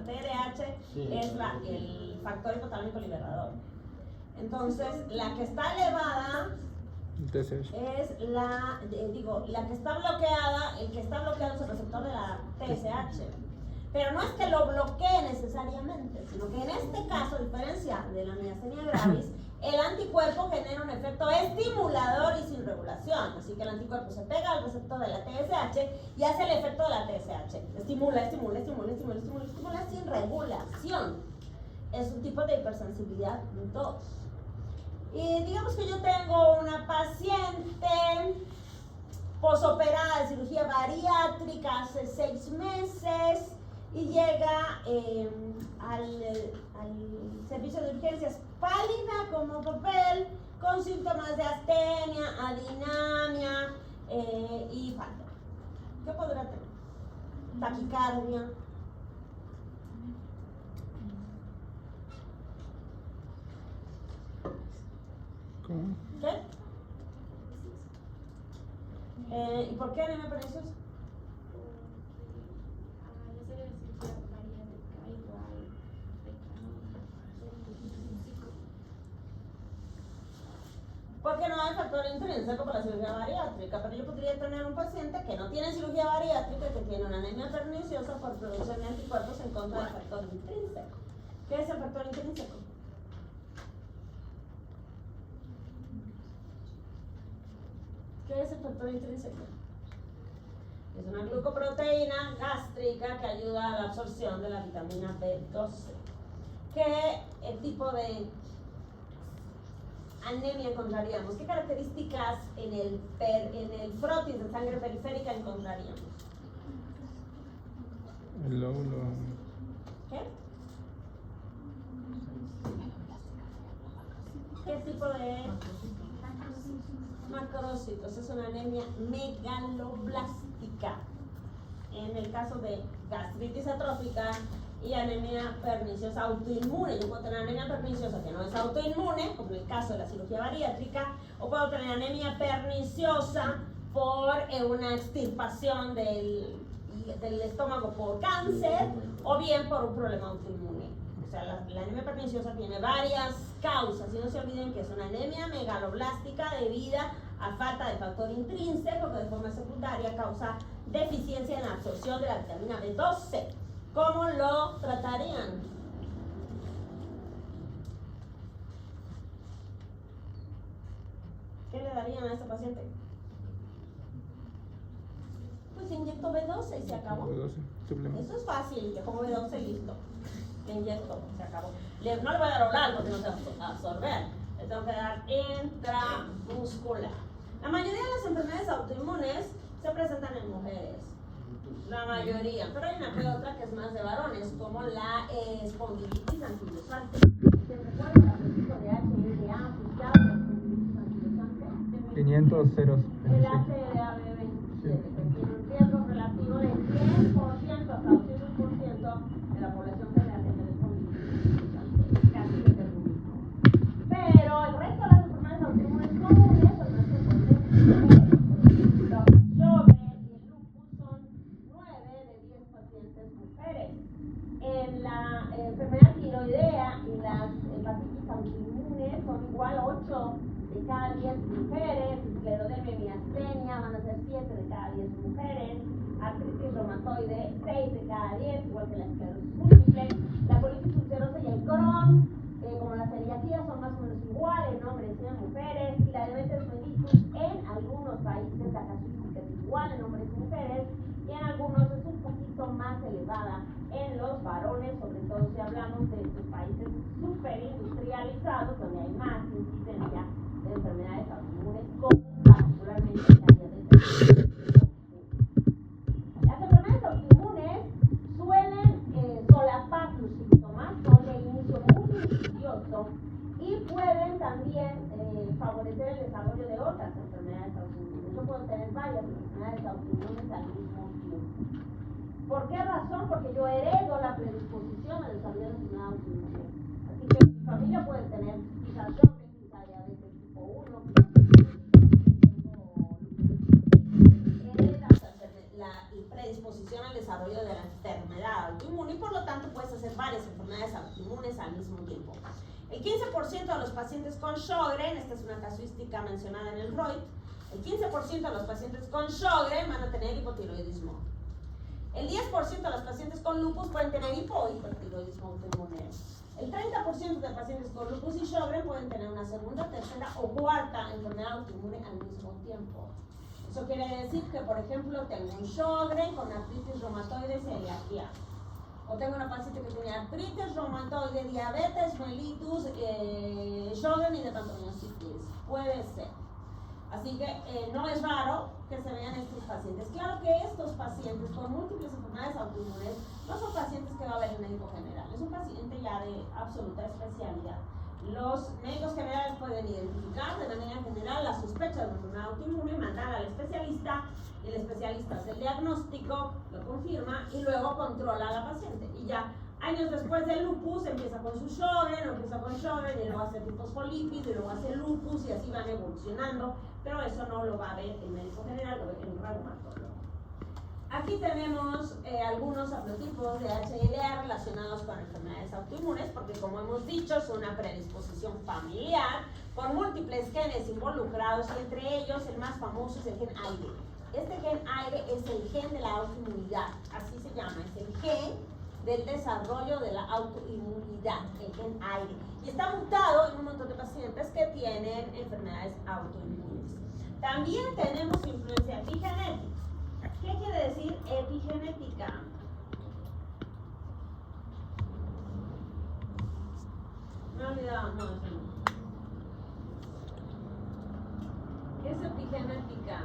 TRH es el factor hipotálico liberador. Entonces, la que está elevada es la que está bloqueada, el que está bloqueado es el receptor de la TSH. Pero no es que lo bloquee necesariamente, sino que en este caso, a diferencia de la miastenia gravis, el anticuerpo genera un efecto estimulador y sin regulación. Así que el anticuerpo se pega al receptor de la TSH y hace el efecto de la TSH. Estimula sin regulación. Es un tipo de hipersensibilidad 2. Y digamos que yo tengo una paciente posoperada de cirugía bariátrica hace 6 meses y llega al servicio de urgencias pálida como papel, con síntomas de astenia, adinamia y falta. ¿Qué podrá tener? Taquicardia. ¿Cómo? ¿Qué? ¿Y por qué anemia perniciosa? Porque no hay factor intrínseco para la cirugía bariátrica, pero yo podría tener un paciente que no tiene cirugía bariátrica y que tiene una anemia perniciosa por producción de anticuerpos en contra del factor intrínseco. ¿Qué es el factor intrínseco? ¿Qué es el factor intrínseco? Es una glucoproteína gástrica que ayuda a la absorción de la vitamina B12. ¿Qué tipo de anemia encontraríamos? ¿Qué características en el frotis de sangre periférica encontraríamos? El lóbulo. ¿Qué? ¿Qué tipo de macrócitos? Es una anemia megaloblástica. En el caso de gastritis atrófica y anemia perniciosa autoinmune. Yo puedo tener anemia perniciosa que no es autoinmune, como en el caso de la cirugía bariátrica, o puedo tener anemia perniciosa por una extirpación del estómago por cáncer, o bien por un problema autoinmune. O sea, la anemia perniciosa tiene varias causas, y no se olviden que es una anemia megaloblástica debida a falta de factor intrínseco que de forma secundaria causa deficiencia en la absorción de la vitamina B12. ¿Cómo lo tratarían? ¿Qué le darían a este paciente? Pues inyecto B12 y se acabó. B12, suplemento. Eso es fácil, le pongo B12 y listo. Le inyecto, se acabó. No le voy a dar oral porque no se va a absorber. Le tengo que dar intramuscular. La mayoría de las enfermedades autoinmunes se presentan en mujeres. La mayoría, pero hay una que otra que es más de varones, como la espondilitis anquilosante. ¿Se recuerda la película de HLA asociada a la espondilitis anquilosante? 500 ceros. El HLA-B27, que tiene un riesgo relativo del 10% hasta 200% de la población general que tiene espondilitis anquilosante, casi determinismo. Pero el resto de las enfermedades autoinmunes comunes, el resto puede ser mujeres. Por ejemplo, en la enfermedad tiroidea y las hepatitis autoinmunes son igual 8 de cada 10 mujeres, esclerodermia y miastenia van a ser 7 de cada 10 mujeres, artritis reumatoide 6 de cada 10, igual que la esclerosis múltiple, la colitis ulcerosa y el Crohn, como la celiaquía, son más o menos iguales en hombres y en mujeres, y la diabetes mellitus en algunos países la casuística es igual en hombres y mujeres, y en algunos es un poquito más elevada en los varones, sobre todo si hablamos de estos países superindustrializados, donde hay más incidencia de enfermedades autoinmunes, como particularmente la diabetes. Las enfermedades autoinmunes suelen solapar sus síntomas, son de inicio muy insidioso y pueden también favorecer el desarrollo de otras enfermedades autoinmunes. Yo puedo tener varias enfermedades autoinmunes al mismo tiempo. ¿Por qué razón? Porque yo heredo la predisposición al desarrollo de enfermedad autoinmune. Así que mi familia puede tener quizás Sjögren's, quizás diabetes tipo 1, heredas la predisposición al desarrollo de la enfermedad autoinmune y por lo tanto puedes hacer varias enfermedades autoinmunes al mismo tiempo. El 15% de los pacientes con Sjögren, esta es una casuística mencionada en el ROIT, el 15% de los pacientes con Sjögren van a tener hipotiroidismo. El 10% de los pacientes con lupus pueden tener hipotiroidismo autoinmune. El 30% de pacientes con lupus y Sjögren pueden tener una segunda, tercera o cuarta enfermedad autoinmune al mismo tiempo. Eso quiere decir que, por ejemplo, tengo un Sjögren con artritis reumatoide y celiaquía. O tengo una paciente que tiene artritis reumatoide, diabetes mellitus, Sjögren y dermatomiositis. Puede ser. Así que no es raro que se vean estos pacientes. Claro que estos pacientes con múltiples enfermedades autoinmunes no son pacientes que va a ver el médico general, es un paciente ya de absoluta especialidad. Los médicos generales pueden identificar de manera general la sospecha de una enfermedad autoinmune, mandar al especialista, y el especialista hace el diagnóstico, lo confirma y luego controla a la paciente. Y ya años después del lupus empieza con su Sjögren, o empieza con Sjögren y luego hace fosfolípidos y luego hace lupus y así van evolucionando, pero eso no lo va a ver el médico general, lo ve el reumatólogo. Aquí tenemos algunos haplotipos de HLA relacionados con enfermedades autoinmunes, porque como hemos dicho, es una predisposición familiar con múltiples genes involucrados y entre ellos el más famoso es el gen AIRE. Este gen AIRE es el gen de la autoinmunidad, así se llama, es el gen del desarrollo de la autoinmunidad, el gen AIRE. Y está mutado en un montón de pacientes que tienen enfermedades autoinmunes. También tenemos influencia epigenética. ¿Qué quiere decir epigenética? Me he olvidado, no, eso no. ¿Qué es epigenética?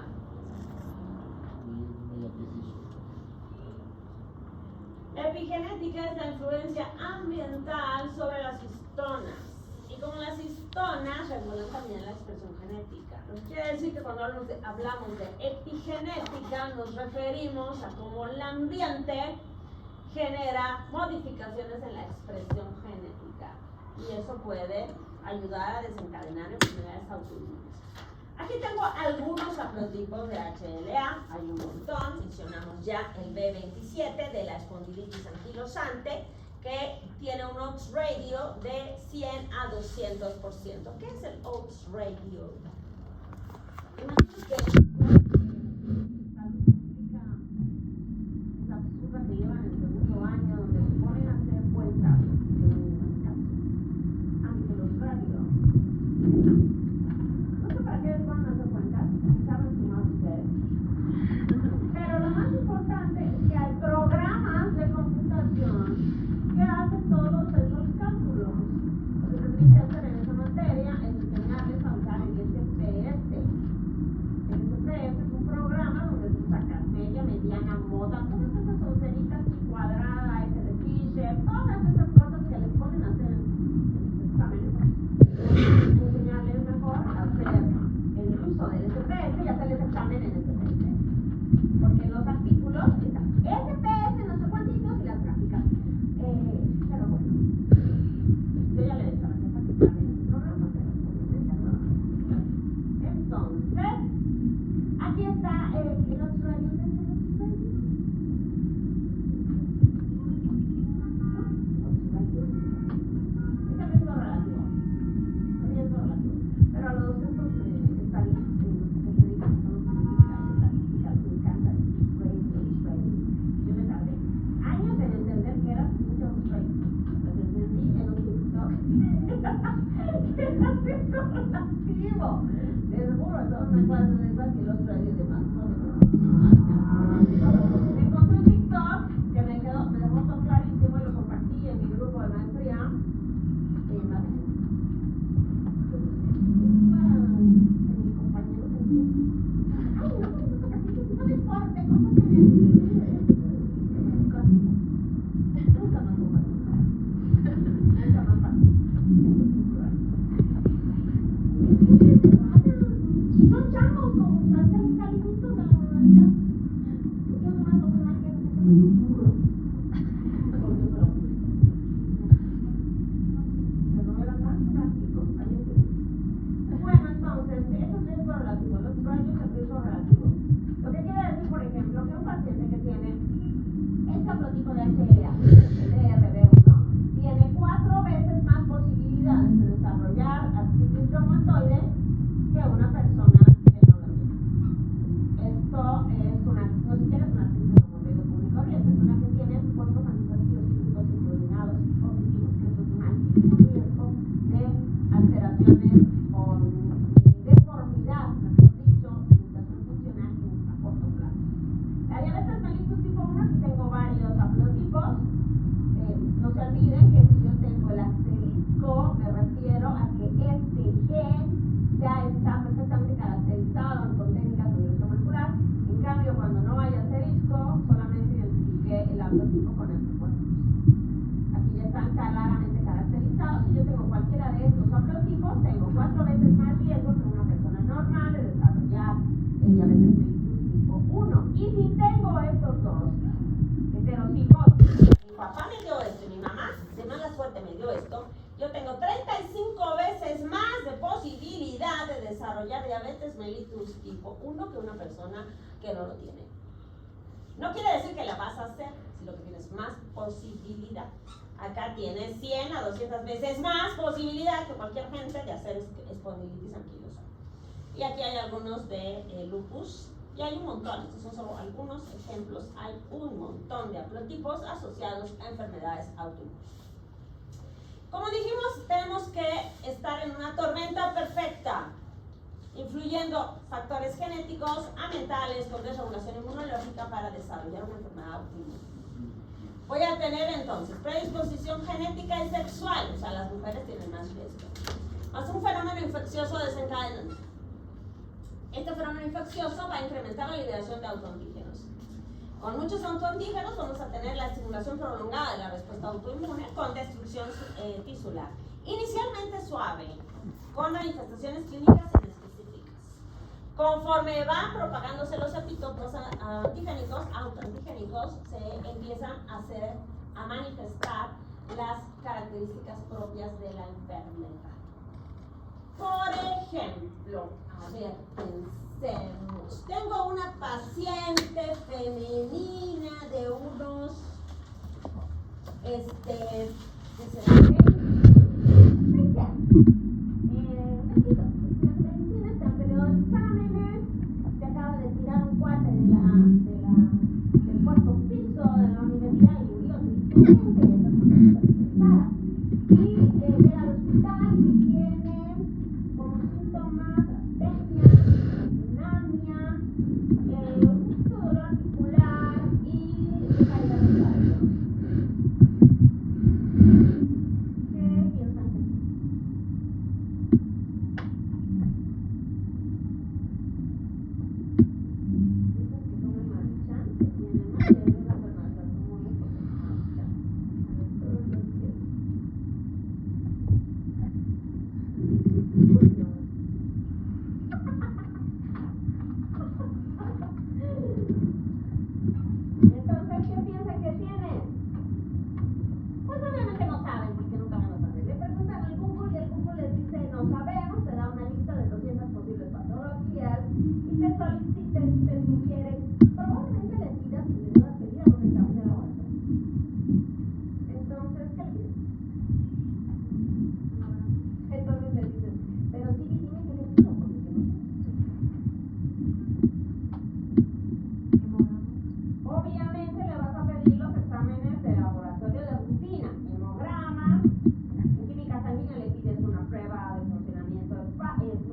Epigenética es la influencia ambiental sobre las histonas. Y como las histonas regulan también la expresión genética. Lo que quiere decir que cuando hablamos de epigenética nos referimos a cómo el ambiente genera modificaciones en la expresión genética y eso puede ayudar a desencadenar enfermedades autoinmunes. Aquí tengo algunos haplotipos de HLA, hay un montón, mencionamos ya el B27 de la espondilitis anquilosante, que tiene un odds ratio de 100 a 200%. ¿Qué es el odds ratio? Imagínate que esa absurda que llevan en el segundo año, donde se ponen a hacer cuentas de un caso, anquilosratio. No sé para qué les van a hacer cuentas, saben sumar ustedes. Pero lo más importante es que hay programas de computación que hace todos esos cálculos. Lo que tendría que hacer en esa materia es enseñarles a usar el SPS. El SPS es un programa donde tú sacas media, mediana, moda, todas esas oncenitas cuadrada, F de Fisher, todas esas cosas que les ponen a hacer en los exámenes. Enseñarles mejor a hacer el uso del SPS y hacerles examen en SPS. Porque en los artículos están SPS, no sé cuántitos y las gráficas. Pero bueno, yo ya le he dicho a la jefa que está en el programa, pero entonces, aquí está el otro radio de riesgo relativo. Pero a los estos estadísticos que se dedican a los estadísticas, me encanta el radio. Yo me tardé años en entender que era mucho radio. Lo entendí en un TikTok. Era riesgo relativo. Les juro, son una clase de esas y el otro radio de más. Me encontré un TikTok que me dejó todo clarísimo y lo compartí en mi grupo de maestría en la mis compañeros ay, no me importa, ¿cómo se me nunca más comparto nunca más paso y son changos como salí justo de la universidad yo nomás lo más que pero era tan práctico bueno, entonces, eso es riesgo relativo. Los rayos es riesgo relativo. Lo que quiere decir, por ejemplo, que un paciente que tiene este haplotipo de HLA, el DRB1, tiene 4 veces más posibilidades de desarrollar artritis reumatoide que una persona que no lo tiene. Esto es una, no siquiera es una artritis reumatoide común y corriente, es una que tiene cuerpos anticonceptivos cíclicos y coordinados positivos, que eso es un altísimo riesgo de alteraciones o deformidad, mejor dicho, limitación funcional a corto plazo. La diabetes mellitus tipo 1, aquí tengo varios haplotipos. No se olviden que si yo tengo el asterisco, me refiero a que este gen ya está perfectamente caracterizado con técnicas de biología molecular. En cambio, cuando no hay asterisco, solamente identifiqué el haplotipo con anticuerpos. Aquí ya están claramente caracterizados. Si yo tengo cualquiera de estos haplotipos, tengo 4 veces más riesgo que una persona normal de desarrollar el diabetes mellitus tipo 1. Y si tengo estos dos heterocigos, mi papá me dio esto y mi mamá de mala suerte me dio esto, yo tengo 35 veces más de posibilidad de desarrollar diabetes mellitus tipo 1 que una persona que no lo tiene. No quiere decir que la vas a hacer, sino que tienes más posibilidad. Acá tienes 100 a 200 veces más posibilidad que cualquier gente de hacer espondilitis anquilosante. Y aquí hay algunos de lupus, y hay un montón, estos son solo algunos ejemplos, hay un montón de haplotipos asociados a enfermedades autoinmunes. Como dijimos, tenemos que estar en una tormenta perfecta, influyendo factores genéticos, ambientales, con desregulación inmunológica para desarrollar una enfermedad autoinmune. Voy a tener entonces predisposición genética y sexual, o sea, las mujeres tienen más riesgo, más un fenómeno infeccioso desencadenante. Este fenómeno infeccioso va a incrementar la liberación de autoantígenos. Con muchos autoantígenos vamos a tener la estimulación prolongada de la respuesta autoinmune con destrucción tisular. Inicialmente suave, con manifestaciones clínicas inespecíficas. Conforme van propagándose los epitopos antigénicos, autoantigénicos, se empiezan a manifestar las características propias de la enfermedad. Por ejemplo, a ver, pensemos. Tengo una paciente femenina de unos, ¿qué será? 20 años. 22. Medicina, está en periodo de exámenes. Se acaba de tirar un cuate del cuarto piso de la universidad y murió tristemente. Y llega al hospital y tiene como síntomas astenia, dinamia, un poquito de dolor articular y caída de cabello. ¿Qué piensan? Dicen que come Maruchan, que tiene más de una enfermedad común porque es Maruchan. Todo eso es cierto. Entonces, ¿qué piensan que tiene? Pues obviamente no saben, porque nunca van a saber. Le preguntan al Google y el Google les dice no sabemos, te da una lista de 200 posibles patologías y te solicita, te sugiere, probablemente le pidas que le vas a pedir algún examen de laboratorio. Entonces, ¿qué le pides? Entonces le dices, pero sí dime qué le pido, porque yo no sé. Obviamente le vas a pedir los exámenes de laboratorio de rutina, hemograma, en química sanguínea le pides una prueba de funcionamiento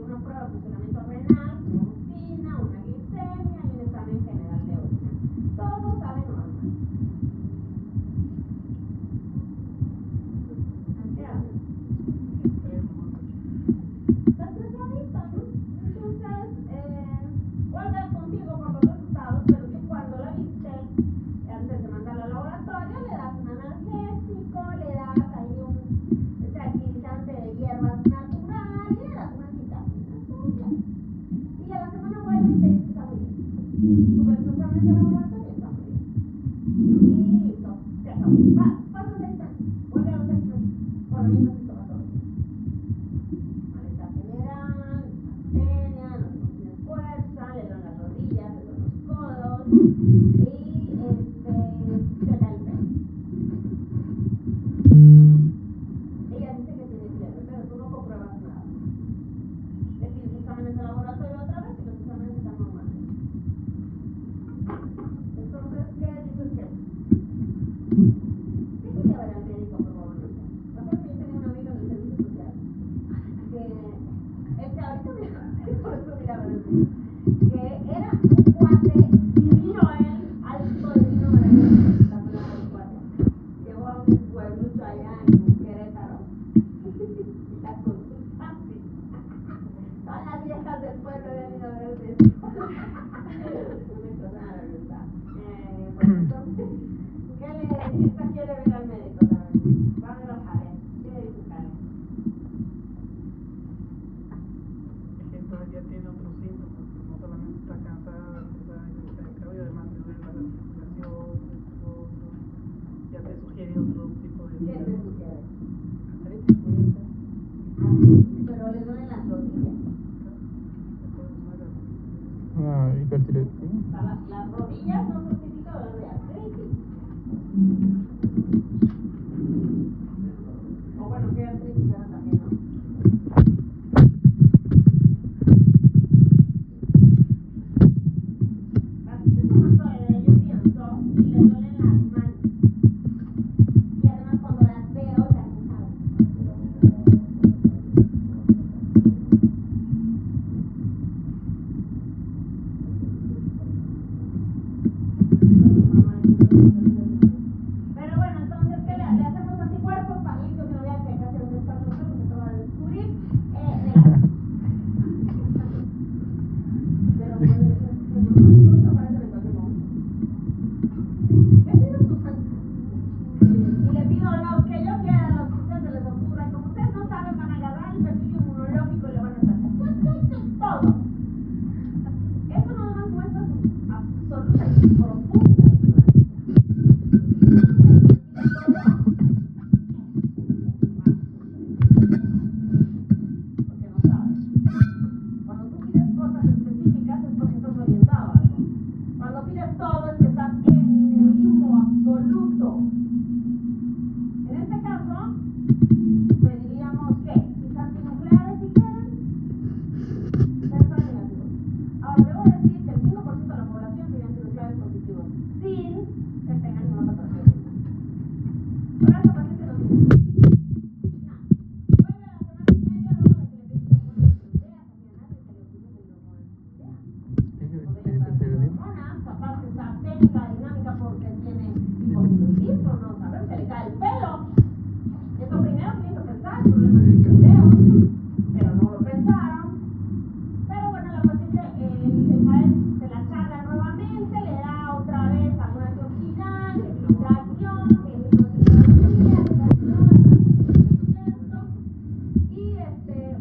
una prueba de funcionamiento renal, una rutina, una glicemia y un examen general de orina. Todo sale normal. ¿Qué haces? Estás estresadita, ¿no? Entonces, vuelve contigo por los resultados, pero tú cuando la viste, antes de mandarla al laboratorio, le das un analgésico, le das ahí un tranquilizante de hierbas natural y le das unas vitaminas, todo bien. Y a la semana vuelve y te dice que está muy bien. Tu examen de laboratorio está muy bien. Y listo, se acabó. Pasan 6 años, vuelve a los 6 años, con la misma sintomatología. Malestar general, astenia, no tiene fuerza, le duelen las rodillas, le duelen los codos y se cae el pelo. Ella dice que tiene fiebre, pero tú no compruebas nada. Le pides exámenes de laboratorio otra vez y los exámenes están normales. Entonces, ¿qué dices que? ¿Qué quería ver al médico probablemente? Recuerdo que yo tenía un amigo en el servicio social que ahorita me por eso miraba el médico, que era un cuate divino él, alto divino maravilloso, espectacular el cuate. Llegó a un pueblito allá en Querétaro y la consulta así. Todas las viejas del pueblo habían ido a ver el médico. Una cosa maravillosa. Bueno, entonces, esta quiere ver al médico también. Va a ver a Karen. ¿Qué le dice Karen? Es que todavía tiene otros síntomas, no solamente está cansada, está de cabello, además le duele la articulación, ya te sugiere otro tipo de... ¿Qué te sugiere? Artritis puede ser. Pero le duelen las rodillas. Hipertiroidismo. Las rodillas no son típicas de artritis. O bueno, ¿qué artritis era también, no? Artritis reumatoide, yo pienso, si le duelen las manos. Y además cuando las veo, se hinchadas. Pero bueno, entonces, ¿qué le hacemos anticuerpos para que no vea que casi no está hay problemas de deseos, pero no lo pensaron. Pero bueno, la paciente, el padre se la charla nuevamente, le da otra vez alguna antioxidante, excitación, y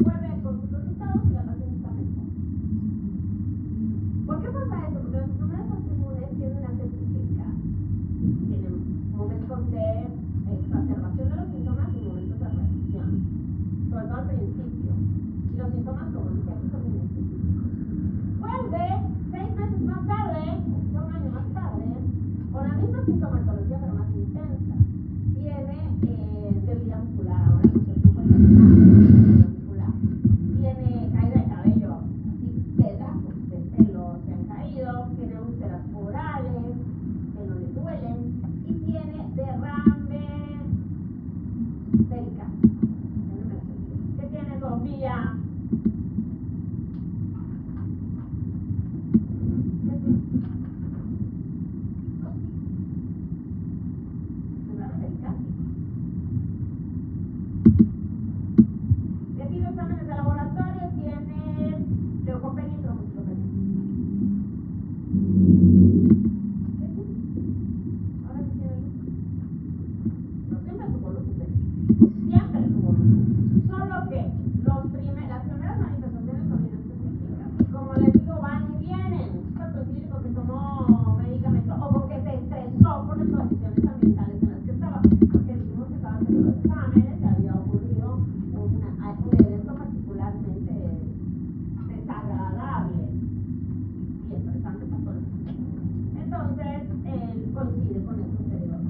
vuelve con sus resultados y la paciente está mejor. ¿Por qué pasa eso? Porque las enfermedades autoinmunes tienden a ser cíclicas. Tienen momentos de exacerbación de los síntomas y momentos de remisión, sobre todo al principio. Y los síntomas, como decía aquí, son inespecíficos. Vuelve 6 meses más tarde, o quizá un año más tarde, con la misma sintomatología pero más intensa. Tiene debilidad muscular, ahora no se puede debilidad muscular. Tiene caída de cabello, así pedazos de pelo se han caído, tiene úlceras orales que no le duelen y tiene derrame perical. ¿Qué tiene Sofía? ¿Qué tiene? Derrame perical. Le pido exámenes de laboratorio, tiene leucopenia y trombocitopenia. ¿Qué tiene? Ahora sí tiene luz. No siempre tuvo luz, siempre tuvo luz. Solo que las primeras manifestaciones son inespecíficas. Y como les digo, van y vienen. Puede coincidir con que tomó medicamento o con que se estresó por las condiciones ambientales en las que estaba. Porque dijimos que estaba haciendo los exámenes y había ocurrido un evento particularmente desagradable y estresante para todos. Entonces, él coincide con estos periodos.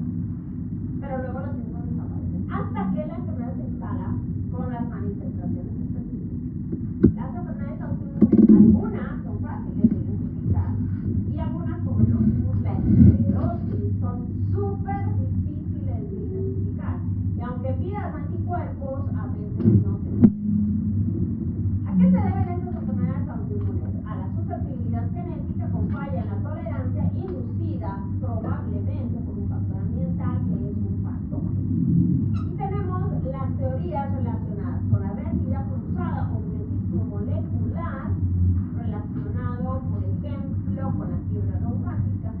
Pero luego los síntomas desaparecen. Hasta que la enfermedad se instala con las manifestaciones específicas. Las enfermedades autoinmunes, algunas son fáciles de identificar y algunas, como el lupus, la esclerosis, son súper difíciles de identificar. Y aunque pidas anticuerpos, a veces no se pueden. ¿A qué se deben estas enfermedades autoinmunes? A la susceptibilidad genética con falla en la tolerancia inducida probablemente por un factor ambiental que es un patógeno. Y tenemos las teorías relacionadas con la reactividad cruzada o mimetismo molecular relacionado, por ejemplo, con la fibra reumática.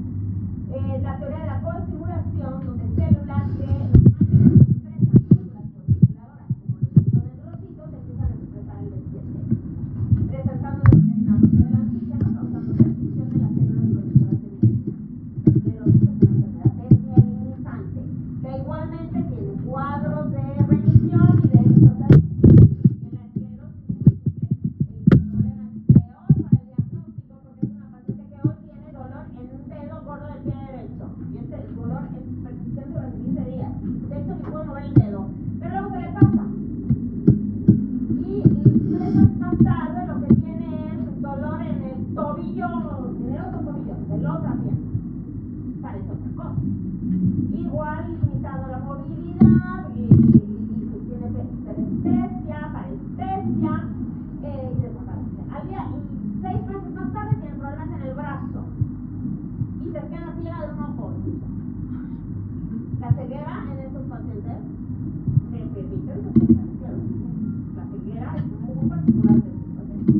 La teoría de la coestimulación, donde células que normalmente expresan células coestimuladoras, como los dendrocitos, empiezan a expresar el BCL, presentando de manera inapropiada el antígeno, causando destrucción de las células producedoras de esclerosis. Es una enfermedad desmielinizante, que igualmente tiene cuadros de remisión y de exoterapia. En la esclerosis múltiple, el problema es peor para el diagnóstico porque es una paciente que hoy tiene dolor en un dedo gordo del pie derecho. Y este dolor es persistente durante 15 días. De hecho, ni puedo mover el dedo. Pero luego se le pasa. Y 3 meses más tarde lo que tiene es dolor en el tobillo, en el otro tobillo, de la otra pierna. Parece otra cosa. Igual limitado la movilidad y tiene perestesia, parestesia y desaparece. 6 meses más tarde tiene problemas en el brazo y se queda ciega de un ojo. La ceguera en estos pacientes se permite la ceguera es muy particular de estos pacientes.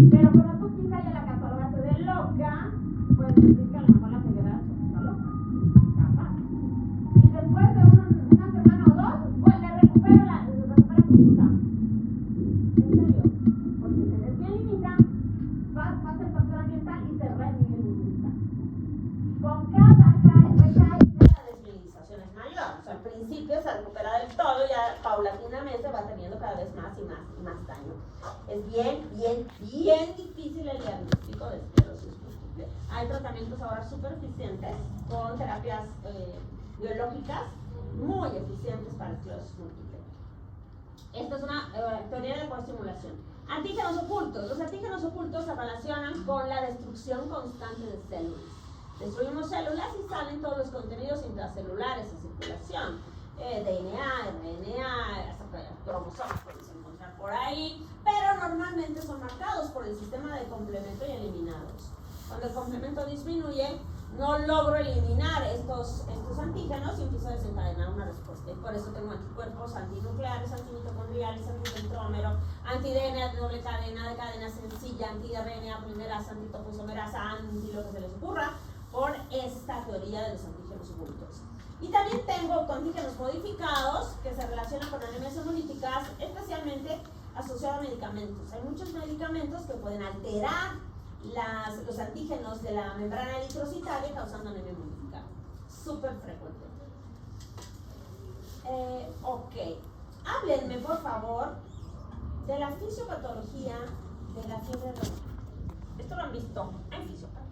Pero como tú quizá ya la catalogaste de loca, puedes decir que a lo mejor la ceguera está loca. Capaz. Y después de una semana o dos, pues le recupera su vista. En serio. Porque se desmielinita, pasa el factor ambiental y se remiliniza. Con cada recaída la desmielinización es mayor. O sea, al principio se recupera del todo y ya paulatinamente va teniendo cada vez más y más daño. Es bien difícil el diagnóstico de esclerosis múltiple. Hay tratamientos ahora súper eficientes con terapias biológicas muy eficientes para esclerosis múltiple. Esta es una teoría de coestimulación. Antígenos ocultos. Los antígenos ocultos se relacionan con la destrucción constante de células. Destruimos células y salen todos los contenidos intracelulares en circulación. DNA, RNA, cromosomas podemos encontrar por ahí, pero normalmente son marcados por el sistema de complemento y eliminados. Cuando el complemento disminuye, no logro eliminar estos antígenos y empiezo a desencadenar una respuesta. Y por eso tengo anticuerpos antinucleares, antimitocondriales, anticentrómero, anti-DNA de doble cadena, de cadena sencilla, anti-RNA polimerasa, antitopoisomerasa, anti lo que se les ocurra, por esta teoría de los antígenos inmunitores. Y también tengo autoantígenos modificados que se relacionan con anemias hemolíticas, especialmente asociados a medicamentos. Hay muchos medicamentos que pueden alterar los antígenos de la membrana eritrocitaria causando anemia hemolítica. Súper frecuente. Ok. Háblenme, por favor, de la fisiopatología de la fiebre reumática. Esto lo han visto en fisiopatología.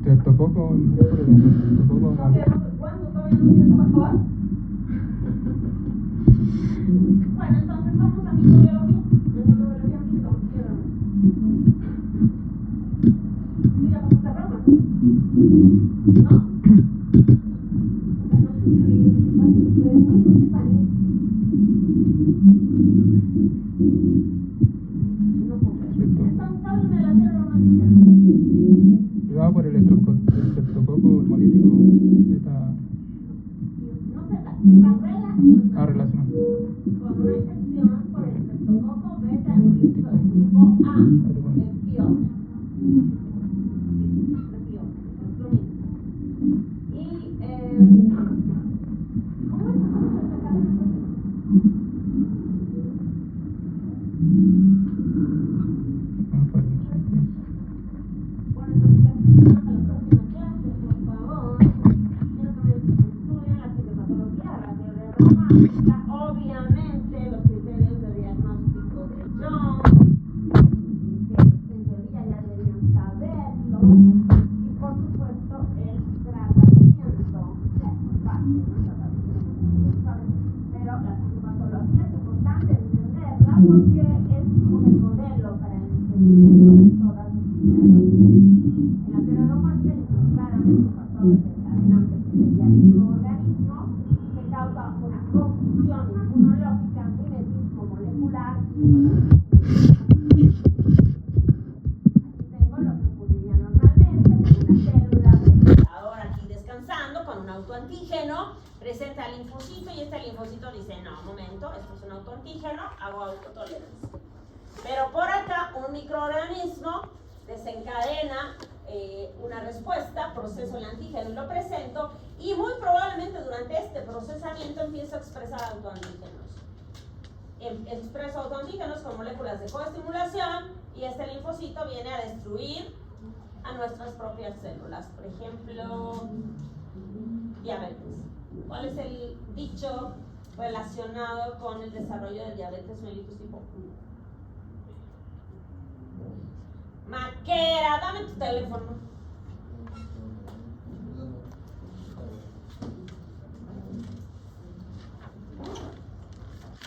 Te tocó con... ¿Cuándo todavía no tienes mejor? Bueno, entonces vamos a microbiología. En microbiología han visto, ¿sí ya pasaste Roma? ¿No? Por el estreptococo hemolítico beta. No se está relacionado con una infección por el estreptococo beta hemolítico del grupo A, el pior. Y ¿cómo es esta cadena? Bueno, entonces a la próxima clase, por favor. Quiero que me estudien la fisiopatología, la fiebre reumática, obviamente los criterios de diagnóstico de John, que en teoría ya deberían saberlo, y por supuesto el tratamiento, pero la fisiopatología es importante entenderla porque es como el modelo para el entendimiento de todas las enfermedades. En la fiebre reumática hay claramente un factor desencadenante que sería el microorganismo que causa una confusión inmunológica, mimetismo molecular y aquí tengo lo que ocurriría normalmente con una célula ahora aquí descansando con un autoantígeno, presenta el linfocito y este linfocito dice, no, un momento, esto es un autoantígeno, hago autotolerancia. Pero por acá un microorganismo desencadena una respuesta, proceso el antígeno y lo presento, y muy probablemente durante este procesamiento empiezo a expresar autoantígenos. Expreso autoantígenos con moléculas de coestimulación y este linfocito viene a destruir a nuestras propias células. Por ejemplo, diabetes. ¿Cuál es el dicho relacionado con el desarrollo de diabetes mellitus tipo 1? Maquera, dame tu teléfono.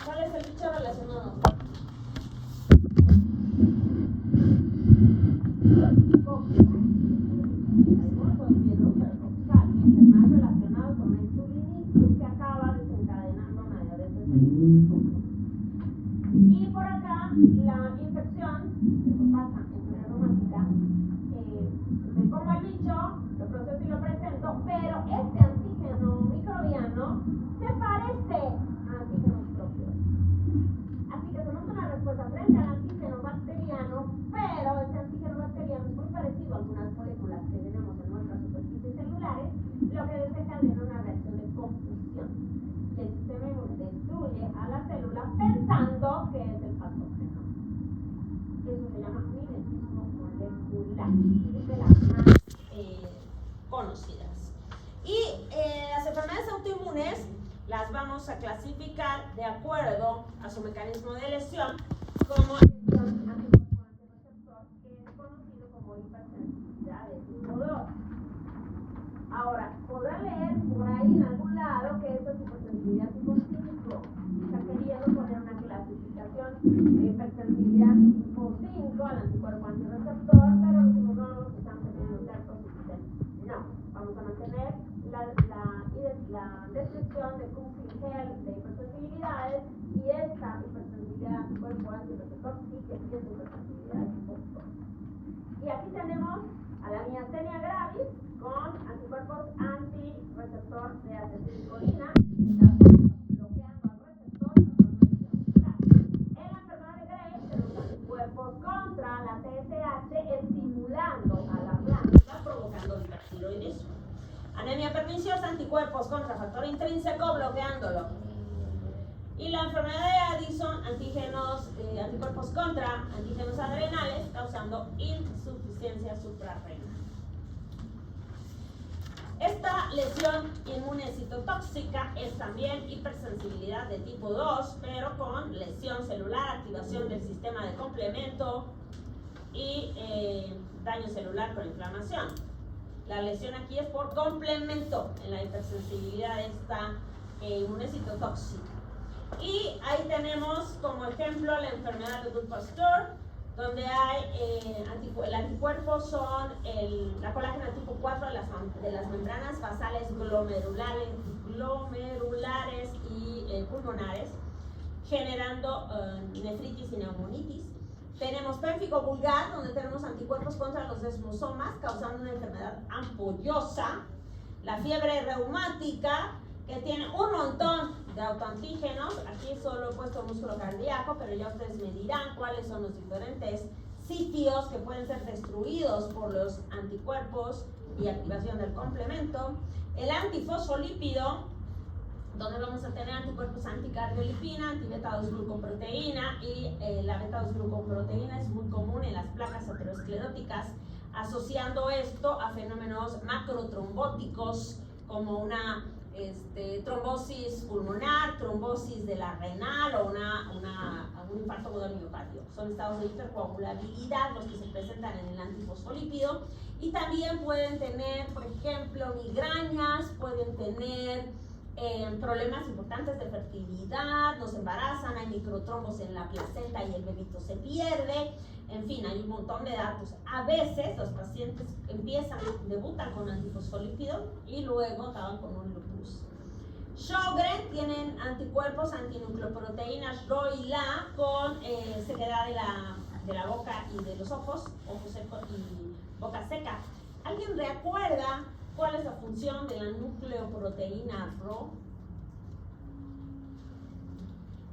¿Cuál es el dicho relacionado? Más relacionado con la insulinitis que acaba desencadenando una diabetes mellitus. Y por acá, la infección, eso pasa en fiebre reumática, me como el bicho, lo proceso y lo presento, pero este antígeno microbiano se parece a antígenos propios. Así que se monta una respuesta frente al antígeno bacteriano, pero este antígeno bacteriano es muy parecido a algunas moléculas que tenemos en nuestras superficies celulares, lo que desencadena una reacción de confusión. Y el sistema inmune destruye a la célula pensando que es el patógeno. Eso se llama mimetismo molecular, es de las más conocidas. Y las enfermedades autoinmunes las vamos a clasificar de acuerdo a su mecanismo de lesión como lesión anticoagulante que es conocido como hipersensibilidad de tipo 2. Ahora, podrá leer por ahí en algún lado que esto es hipersensibilidad tipo 5. Está queriendo poner una clasificación de hipersensibilidad tipo 5 a la descripción de Kuhn-Siegel de hipersensibilidades y esta hipersensibilidad anticuerpo antirreceptor sí que sí es hipersensibilidad tipo 2. Y aquí tenemos a la miastenia gravis con anticuerpos antirreceptor de acetilcolina, bloqueando al receptor muscular. En la enfermedad de Graves tenemos anticuerpos contra la TSH estimulando a la glándula, provocando hipertiroidismo. Anemia perniciosa, anticuerpos contra factor intrínseco, bloqueándolo. Y la enfermedad de Addison, anticuerpos contra antígenos adrenales, causando insuficiencia suprarrenal. Esta lesión inmune citotóxica es también hipersensibilidad de tipo 2, pero con lesión celular, activación del sistema de complemento y daño celular con inflamación. La lesión aquí es por complemento en la hipersensibilidad de esta inmune citotóxica. Y ahí tenemos como ejemplo la enfermedad de Goodpasture, donde hay el anticuerpo son la colágena tipo 4 de las membranas basales glomerulares y pulmonares, generando nefritis y neumonitis. Tenemos pérfico vulgar, donde tenemos anticuerpos contra los desmosomas, causando una enfermedad ampollosa. La fiebre reumática, que tiene un montón de autoantígenos. Aquí solo he puesto músculo cardíaco, pero ya ustedes me dirán cuáles son los diferentes sitios que pueden ser destruidos por los anticuerpos y activación del complemento. El antifosfolípido, donde vamos a tener anticuerpos anticardiolipina, antibeta-2-glucoproteína, y la beta-2-glucoproteína es muy común en las placas ateroscleróticas, asociando esto a fenómenos macrotrombóticos como una trombosis pulmonar, trombosis de la renal o un infarto agudo del miocardio. Son estados de hipercoagulabilidad los que se presentan en el antifosfolípido, y también pueden tener, por ejemplo, migrañas, pueden tener problemas importantes de fertilidad, no se embarazan, hay microtrombos en la placenta y el bebito se pierde. En fin, hay un montón de datos. A veces los pacientes debutan con antifosfolípido y luego acaban con un lupus. Sjögren tienen anticuerpos antinucleoproteínas Rho y La con sequedad de la boca y de los ojos seco y boca seca. ¿Alguien recuerda cuál es la función de la nucleoproteína Rho?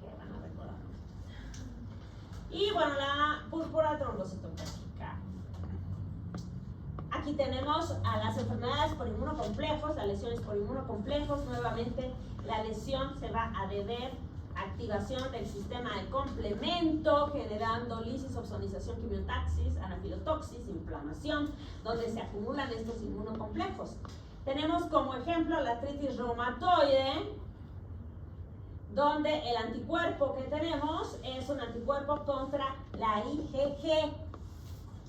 ¿Qué van a recordar? Y bueno, la púrpura trombocitopénica. Aquí tenemos a las enfermedades por inmunocomplejos, las lesiones por inmunocomplejos. Nuevamente, la lesión se va a deber a activación del sistema de complemento, generando lisis, opsonización, quimiotaxis, anafilotoxis, inflamación, donde se acumulan estos inmunocomplejos. Tenemos como ejemplo la artritis reumatoide, donde el anticuerpo que tenemos es un anticuerpo contra la IgG.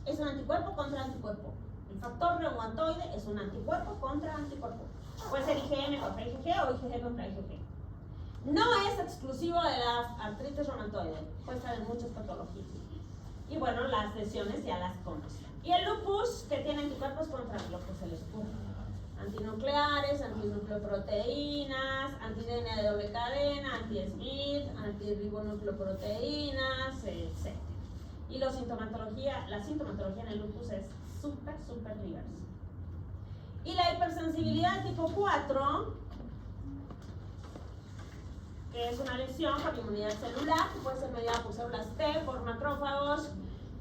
Es un anticuerpo contra anticuerpo. El factor reumatoide es un anticuerpo contra anticuerpo. Puede ser IgM contra IgG o IgG contra IgG. No es exclusivo de la artritis reumatoide, puede estar en muchas patologías. Y bueno, las lesiones ya las conocen. Y el lupus, que tiene anticuerpos contra lo que se les ocurre. Antinucleares, antinucleoproteínas, anti-DNA de doble cadena, anti-SMID, antirribonucleoproteínas, etc. Y la sintomatología en el lupus es súper diversa. Y la hipersensibilidad tipo 4, que es una lesión por inmunidad celular, que puede ser mediada por células T, por macrófagos.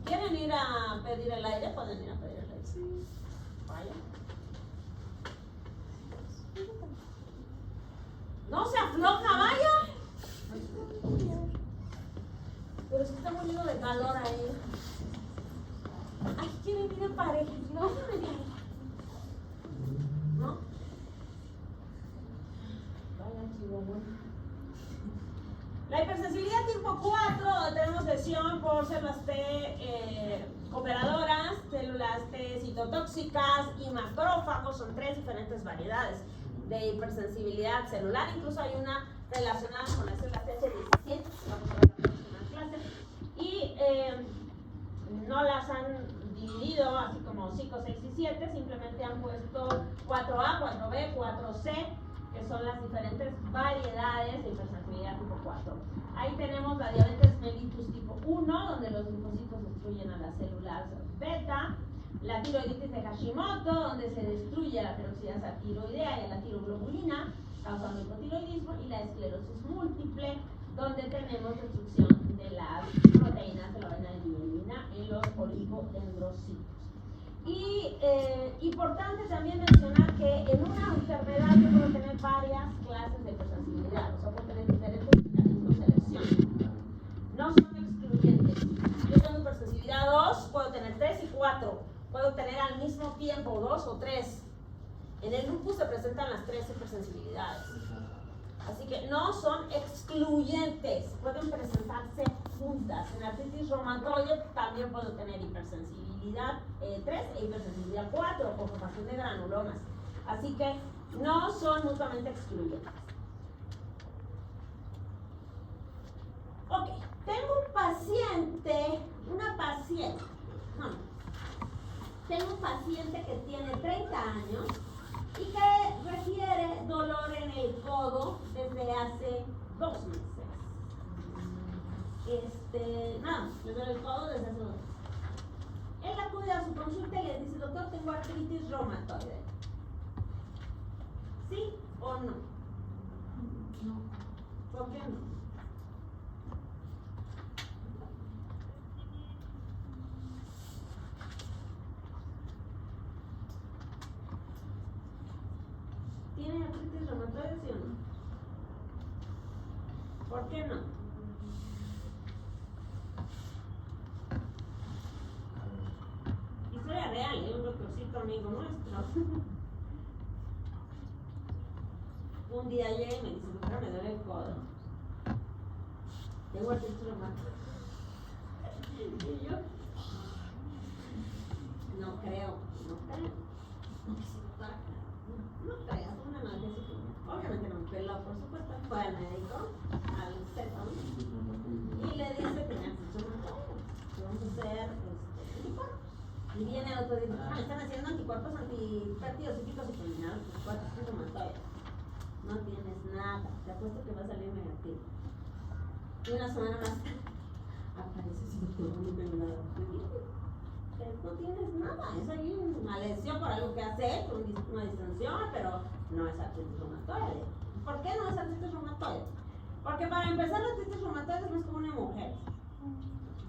¿Quieren ir a pedir el aire? Pueden ir a pedir el aire. Sí. Vaya. No se afloja, vaya. Pero es que está muriendo de calor ahí. Ay, quieren ir en pareja. No, ¿no? Vaya, chihuahua. La hipersensibilidad tipo 4, tenemos lesión por células T cooperadoras, células T citotóxicas y macrófagos. Son 3 diferentes variedades de hipersensibilidad celular. Incluso hay una relacionada con las células TH17, vamos a ver la próxima clase. Y no las han dividido así como 5, 6 y 7, simplemente han puesto 4A, 4B, 4C, que son las diferentes variedades de hipersensibilidad tipo 4. Ahí tenemos la diabetes mellitus tipo 1, donde los linfocitos destruyen a las células beta, la tiroiditis de Hashimoto, donde se destruye la peroxidasa tiroidea y la tiroglobulina, causando hipotiroidismo, y la esclerosis múltiple, donde tenemos destrucción de las proteínas de la avena de mielina en los oligodendrocitos. Y importante también mencionar que en una enfermedad yo puedo tener varias clases de hipersensibilidad, o sea, puedo tener diferentes mecanismos de elección. No son excluyentes. Yo tengo hipersensibilidad 2, puedo tener 3 y 4, puedo tener al mismo tiempo 2 o 3. En el lupus se presentan las 3 hipersensibilidades. Así que no son excluyentes, pueden presentarse juntas. En artritis reumatoide también puedo tener hipersensibilidad 3 e hipersensibilidad 4 por formación de granulomas. Así que no son mutuamente excluyentes. Ok, tengo un paciente que tiene 30 años y que refiere dolor en el codo desde hace 2 meses. Le duele el codo desde hace 2 meses. Él acude a su consulta y le dice: doctor, tengo artritis reumatoide. ¿Sí o no? No. ¿Por qué no? ¿Tiene artritis reumatoide, sí o no? ¿Por qué no? Historia real, un doctorcito amigo nuestro. Un día llega y me dice: doctor, me duele el codo. Tengo artritis reumatoide. Y yo, no creo. No creas, un analgésico. Obviamente no me peló, por supuesto. Fue al médico, al CETON, y le dice que me vamos a hacer anticuerpos. Y viene el otro y dice: me están haciendo anticuerpos antipéptidos cíclicos y combinados con artritis reumatoide. No tienes nada, te apuesto que va a salir negativo. Y una semana más aparece ese doctor, no tengo nada. No tienes nada, es ahí una lesión por algo que has hecho, una distensión, pero no es artritis reumatoide. ¿Por qué no es artritis reumatoide? Porque para empezar, la artritis reumatoide es más común en mujeres.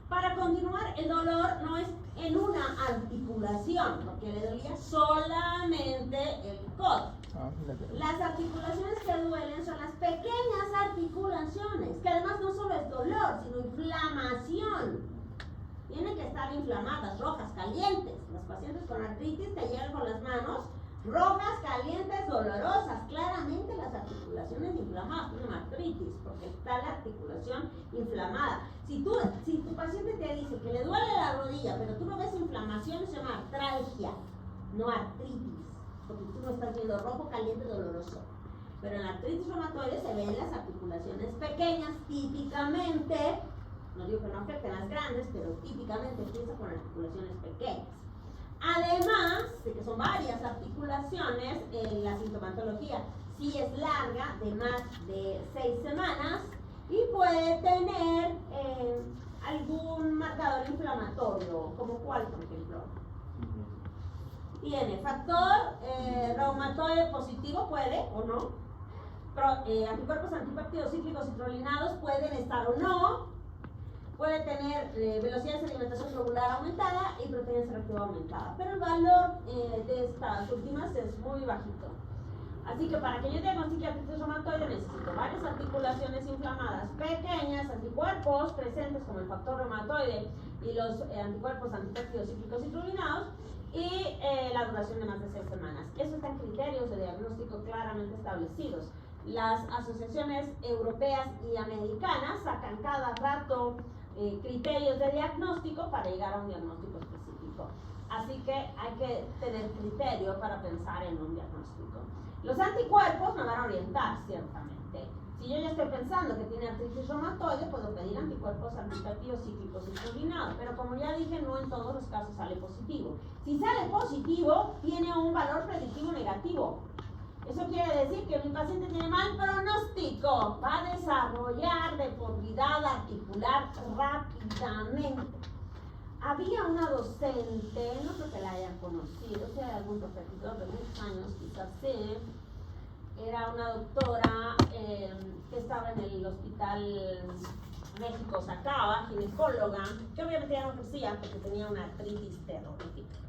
Para continuar, el dolor no es en una articulación, porque le dolía solamente el codo. Las articulaciones que duelen son las pequeñas articulaciones, que además no solo es dolor, sino inflamación. Tienen que estar inflamadas, rojas, calientes. Los pacientes con artritis te llegan con las manos rojas, calientes, dolorosas. Claramente las articulaciones inflamadas, una artritis, porque está la articulación inflamada. Si tu paciente te dice que le duele la rodilla, pero tú no ves inflamación, se llama artralgia, no artritis, porque tú no estás viendo rojo, caliente, doloroso. Pero en la artritis reumatoide se ven las articulaciones pequeñas, típicamente. No digo que no afecten las grandes, pero típicamente empieza con articulaciones pequeñas. Además de que son varias articulaciones, la sintomatología sí es larga, de más de 6 semanas, y puede tener algún marcador inflamatorio, como cuál, por ejemplo. Tiene factor reumatoide positivo, puede o no. Anticuerpos antipéptidos cíclicos citrulinados pueden estar o no. Puede tener velocidad de sedimentación globular aumentada y proteína C reactiva aumentada, pero el valor de estas últimas es muy bajito. Así que para que yo diagnostique artritis reumatoide necesito varias articulaciones inflamadas pequeñas, anticuerpos presentes como el factor reumatoide y los anticuerpos antipéptidos cíclicos citrulinados, y la duración de más de 6 semanas. Eso está en criterios de diagnóstico claramente establecidos. Las asociaciones europeas y americanas sacan cada rato criterios de diagnóstico para llegar a un diagnóstico específico. Así que hay que tener criterio para pensar en un diagnóstico. Los anticuerpos me van a orientar, ciertamente. Si yo ya estoy pensando que tiene artritis reumatoide, puedo pedir anticuerpos anticativos cíclicos y combinados, pero como ya dije, no en todos los casos sale positivo. Si sale positivo, tiene un valor predictivo negativo. Eso quiere decir que mi paciente tiene mal pronóstico, va a desarrollar deformidad articular rápidamente. Había una docente, no creo que la hayan conocido, si hay algún repetidor de muchos años, quizás sí. Era una doctora que estaba en el hospital México Sacaba, ginecóloga, que obviamente ya no ejercía porque tenía una artritis terrorífica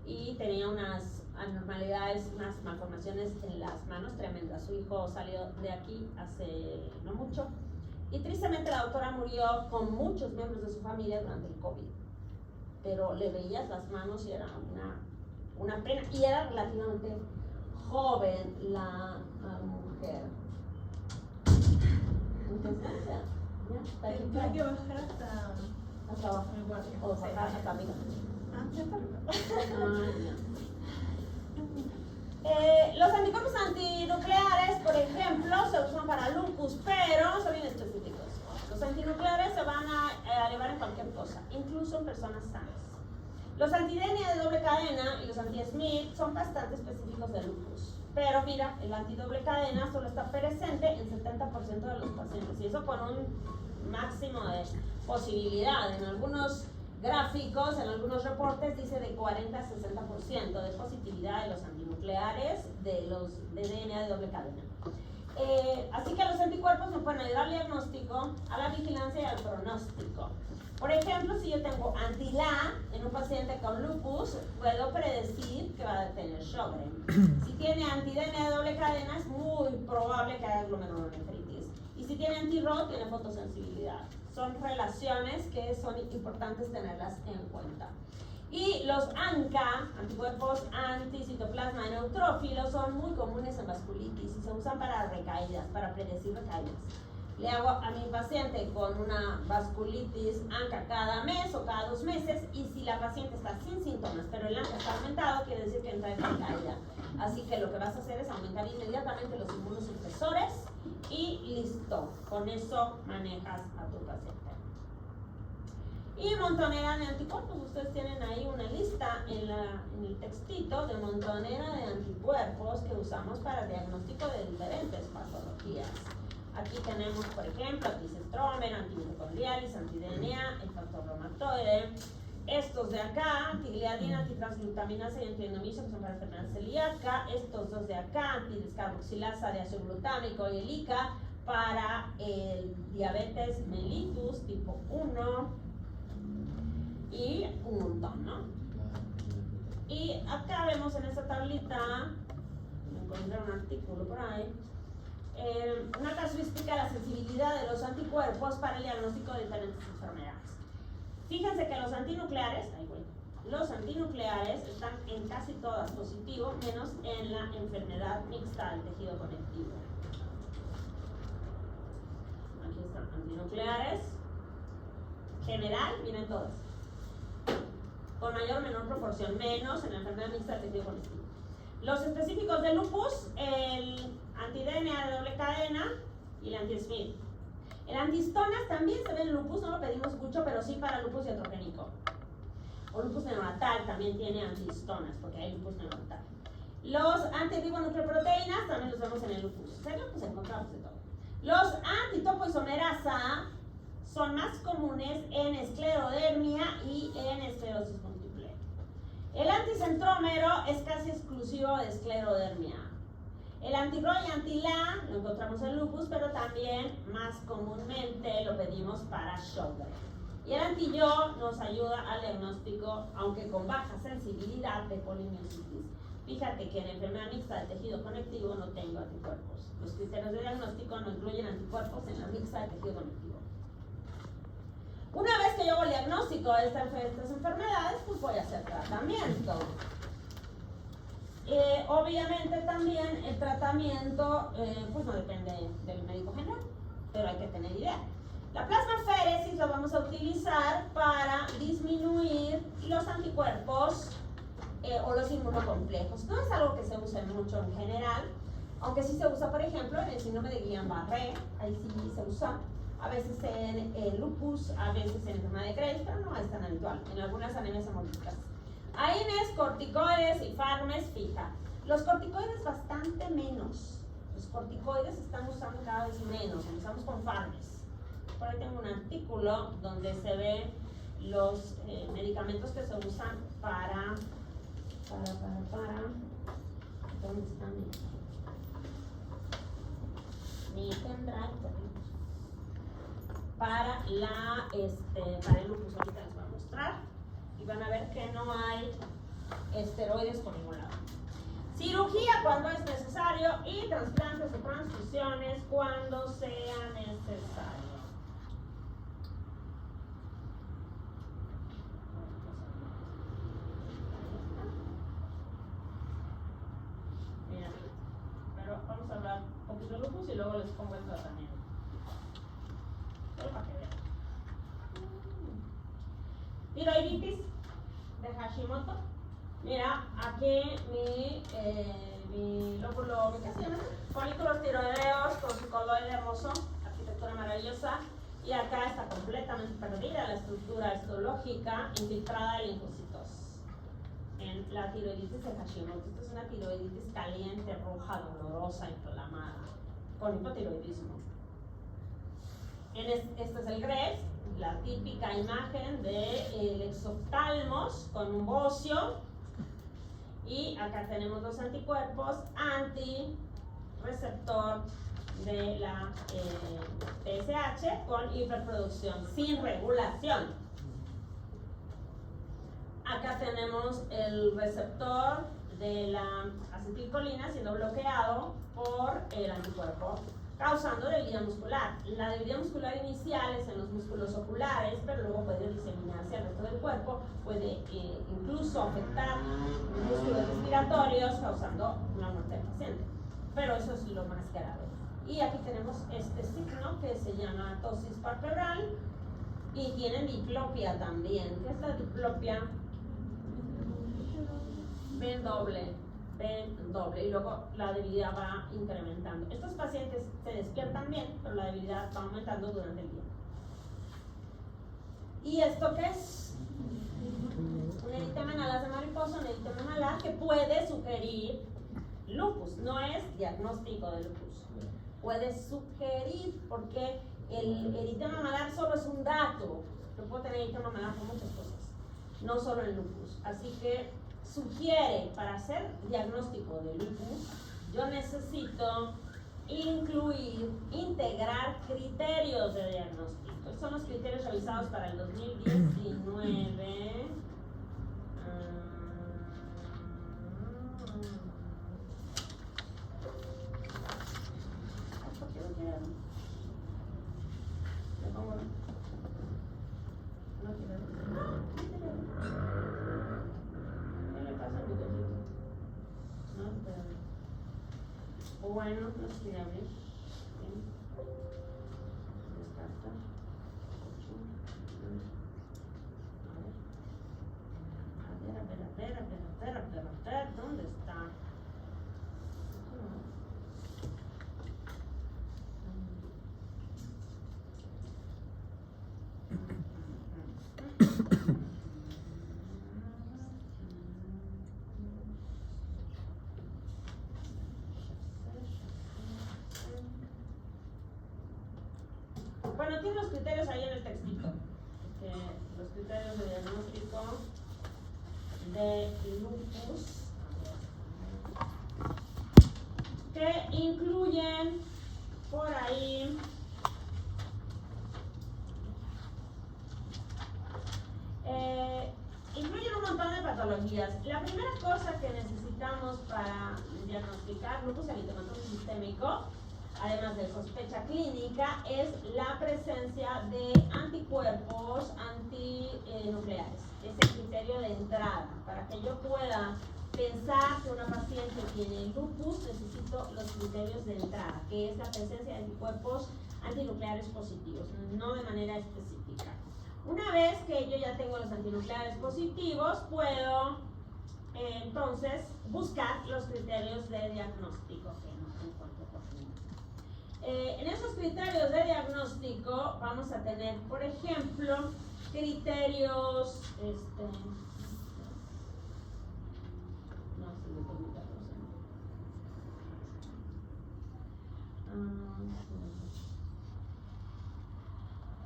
y tenía unas anormalidades, unas malformaciones en las manos tremendas. Su hijo salió de aquí hace no mucho y tristemente la doctora murió con muchos miembros de su familia durante el COVID, pero le veías las manos y era una pena, y era relativamente joven la mujer. Entonces, ya, Hay que bajar hasta abajo. el guardia. O bajar hasta arriba. Ya está arriba. Los anticuerpos antinucleares, por ejemplo, se usan para lupus, pero son bien específicos. Los antinucleares se van a elevar en cualquier cosa, incluso en personas sanas. Los anti-DNA de doble cadena y los anti-SMIT son bastante específicos de lupus. Pero mira, el antidoble cadena solo está presente en 70% de los pacientes, y eso con un máximo de posibilidad. En algunos gráficos, en algunos reportes, dice de 40 a 60% de positividad de los antinucleares de DNA de doble cadena. Así que los anticuerpos me pueden ayudar al diagnóstico, a la vigilancia y al pronóstico. Por ejemplo, si yo tengo anti-LA en un paciente con lupus, puedo predecir que va a tener Sjögren. Si tiene anti-DNA de doble cadena, es muy probable que haga glomerulonefritis. Y si tiene anti-RO, tiene fotosensibilidad. Son relaciones que son importantes tenerlas en cuenta. Y los ANCA, anticuerpos anticitoplasma neutrófilos, son muy comunes en vasculitis y se usan para recaídas, para predecir recaídas. Le hago a mi paciente con una vasculitis ANCA cada mes o cada 2 meses, y si la paciente está sin síntomas, pero el ANCA está aumentado, quiere decir que entra en recaída. Así que lo que vas a hacer es aumentar inmediatamente los inmunosupresores y listo. Con eso manejas a tu paciente. Y montonera de anticuerpos. Ustedes tienen ahí una lista en el textito de montonera de anticuerpos que usamos para el diagnóstico de diferentes patologías. Aquí tenemos, por ejemplo, anticestromel, antimitocondrialis, anti-DNA, el factor reumatoide. Estos de acá, antigliadina, antitransglutaminasa y antiendomisio, que son para enfermedad celíaca. Estos dos de acá, antidescarboxilasa, diazoglutámico y el ICA, para el diabetes mellitus tipo 1. Y un montón, ¿no? Y acá vemos en esta tablita, me encontré un artículo por ahí, una casuística de la sensibilidad de los anticuerpos para el diagnóstico de diferentes enfermedades. Fíjense que los antinucleares, los antinucleares están en casi todas positivos, menos en la enfermedad mixta del tejido conectivo. Aquí están antinucleares. General, miren todas. Con mayor o menor proporción, menos en la enfermedad mixta del tejido conectivo. Los específicos de lupus, el anti-DNA de doble cadena y el anti-SMIT. El antihistonas también se ve en lupus, no lo pedimos mucho, pero sí para lupus iatrogénico. O lupus neonatal también tiene antihistonas, porque hay lupus neonatal. Los antirribonucleoproteínas también los vemos en el lupus. O sea, pues encontramos de todo. Los antitopoisomerasa son más comunes en esclerodermia y en esclerosis múltiple. El anticentrómero es casi exclusivo de esclerodermia. El anti-RO y anti-LA lo encontramos en lupus, pero también más comúnmente lo pedimos para Sjögren. Y el anti-YO nos ayuda al diagnóstico, aunque con baja sensibilidad, de polimiositis. Fíjate que en enfermedad mixta de tejido conectivo no tengo anticuerpos. Los criterios de diagnóstico no incluyen anticuerpos en la mixta de tejido conectivo. Una vez que yo hago el diagnóstico de estas enfermedades, pues voy a hacer tratamiento. Obviamente también el tratamiento pues no depende del médico general, pero hay que tener idea. La plasmaféresis la vamos a utilizar para disminuir los anticuerpos o los inmunocomplejos. No es algo que se use mucho en general. Aunque sí se usa, por ejemplo, en el síndrome de Guillain-Barré, ahí sí se usa. A veces en lupus, a veces en enfermedad de Graves, pero no es tan habitual. En algunas anemias hemolíticas. AINES, corticoides y farmes, fija. Los corticoides bastante menos. Los corticoides se están usando cada vez menos. Empezamos con farmes. Por ahí tengo un artículo donde se ve los medicamentos que se usan para ¿dónde está mi pendrive? Para el lupus, ahorita les voy a mostrar y van a ver que no hay esteroides por ningún lado. Cirugía cuando es necesario y trasplantes o transfusiones cuando sea necesario. Mira, pero vamos a hablar un poquito de lupus y luego les pongo el tratamiento. Solo para que vean. Tiroiditis de Hashimoto. Mira, aquí mi lóbulo, ¿qué se llama? Folículos tiroideos con su coloide hermoso, arquitectura maravillosa. Y acá está completamente perdida la estructura histológica infiltrada de linfocitos. En la tiroiditis de Hashimoto, esta es una tiroiditis caliente, roja, dolorosa, inflamada, con hipotiroidismo. Este es el Graves, la típica imagen del exoftalmos con un bocio. Y acá tenemos los anticuerpos anti-receptor de la TSH con hiperproducción sin regulación. Acá tenemos el receptor de la acetilcolina siendo bloqueado por el anticuerpo, causando debilidad muscular. La debilidad muscular inicial es en los músculos oculares, pero luego puede diseminarse al resto del cuerpo, puede incluso afectar músculos respiratorios, causando una muerte del paciente. Pero eso es lo más grave. Y aquí tenemos este signo que se llama ptosis palpebral y tienen diplopia también. ¿Qué es la diplopia? Ven doble, y luego la debilidad va incrementando. Estos pacientes se despiertan bien, pero la debilidad va aumentando durante el día. ¿Y esto qué es? Un eritema en alas de mariposa, un eritema malar que puede sugerir lupus, no es diagnóstico de lupus. Puede sugerir, porque el eritema malar solo es un dato. Yo puedo tener eritema malar por muchas cosas, no solo el lupus. Así que sugiere, para hacer diagnóstico de lupus, yo necesito integrar criterios de diagnóstico. Estos son los criterios revisados para el 2019. ¿Por qué no quiero? Le pongo. No quiero. ¿Qué le pasa a mi cosito? No, espérame. O bueno, no se quiere abrir. Descarta. A ver, ¿dónde está? Bueno, tiene los criterios ahí en el textito. Los criterios de diagnóstico de lupus, que incluyen por ahí incluyen un montón de patologías. La primera cosa que necesitamos para diagnosticar lupus eritematoso sistémico, además de sospecha clínica, es la presencia de anticuerpos antinucleares. Es el criterio de entrada. Para que yo pueda pensar que una paciente tiene lupus, necesito los criterios de entrada, que es la presencia de anticuerpos antinucleares positivos, no de manera específica. Una vez que yo ya tengo los antinucleares positivos, puedo entonces buscar los criterios de diagnóstico que no encuentro por aquí. En esos criterios de diagnóstico vamos a tener, por ejemplo, criterios,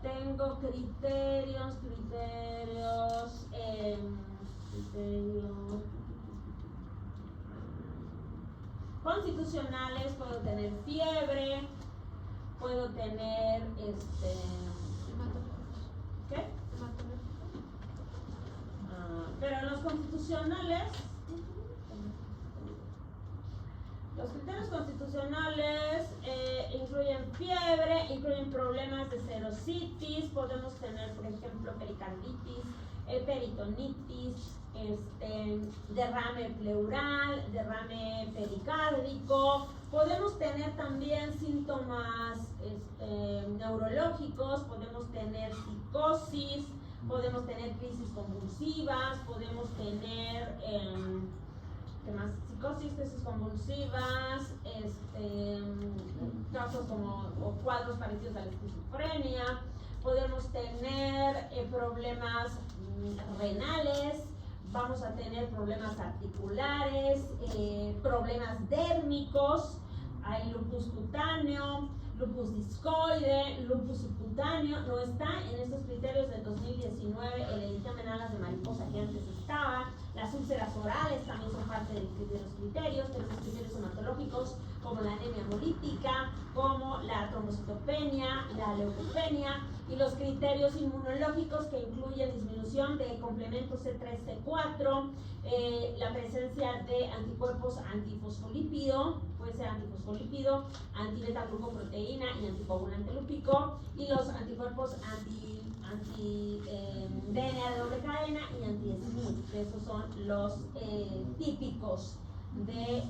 tengo criterios constitucionales, puedo tener fiebre, puedo tener ¿qué? Pero en los constitucionales, los criterios constitucionales incluyen fiebre, incluyen problemas de serositis, podemos tener, por ejemplo, pericarditis, peritonitis, derrame pleural, derrame pericárdico. Podemos tener también síntomas neurológicos, podemos tener psicosis, podemos tener crisis convulsivas, podemos tener ¿qué más? Psicosis, crisis convulsivas, casos como o cuadros parecidos a la esquizofrenia. Podemos tener problemas renales, vamos a tener problemas articulares, problemas dérmicos, hay lupus cutáneo, lupus discoide, lupus subcutáneo. No está en estos criterios del 2019 el eritema en alas de mariposa que antes estaba. Las úlceras orales también son parte de los criterios. Tenemos criterios hematológicos como la anemia hemolítica, como la trombocitopenia, la leucopenia, y los criterios inmunológicos que incluyen disminución de complemento C3-C4, la presencia de anticuerpos antifosfolípido, puede ser antifosfolípido, antibeta-glucoproteína y anticoagulante lúpico, y los anticuerpos DNA de doble cadena y anti-SMID, que esos son los típicos de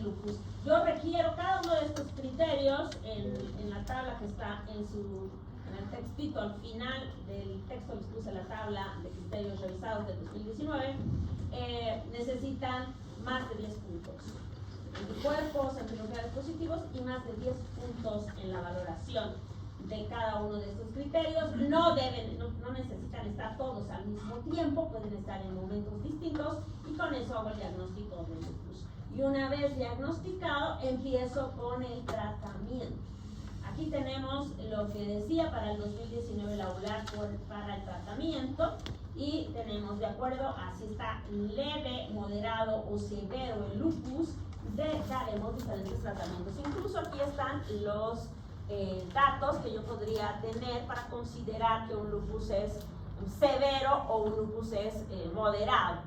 lupus. Yo requiero cada uno de estos criterios en la tabla que está en el textito al final del texto. Les puse la tabla de criterios revisados del 2019. Necesitan más de 10 puntos. Anticuerpos, antinucleares positivos y más de 10 puntos en la valoración de cada uno de estos criterios. No necesitan estar todos al mismo tiempo, pueden estar en momentos distintos, y con eso hago el diagnóstico de lupus. Y una vez diagnosticado, empiezo con el tratamiento. Aquí tenemos lo que decía para el 2019 la ULAR para el tratamiento, y tenemos, de acuerdo a si está leve, moderado o severo el lupus, daremos diferentes tratamientos. Incluso aquí están los datos que yo podría tener para considerar que un lupus es severo o un lupus es moderado.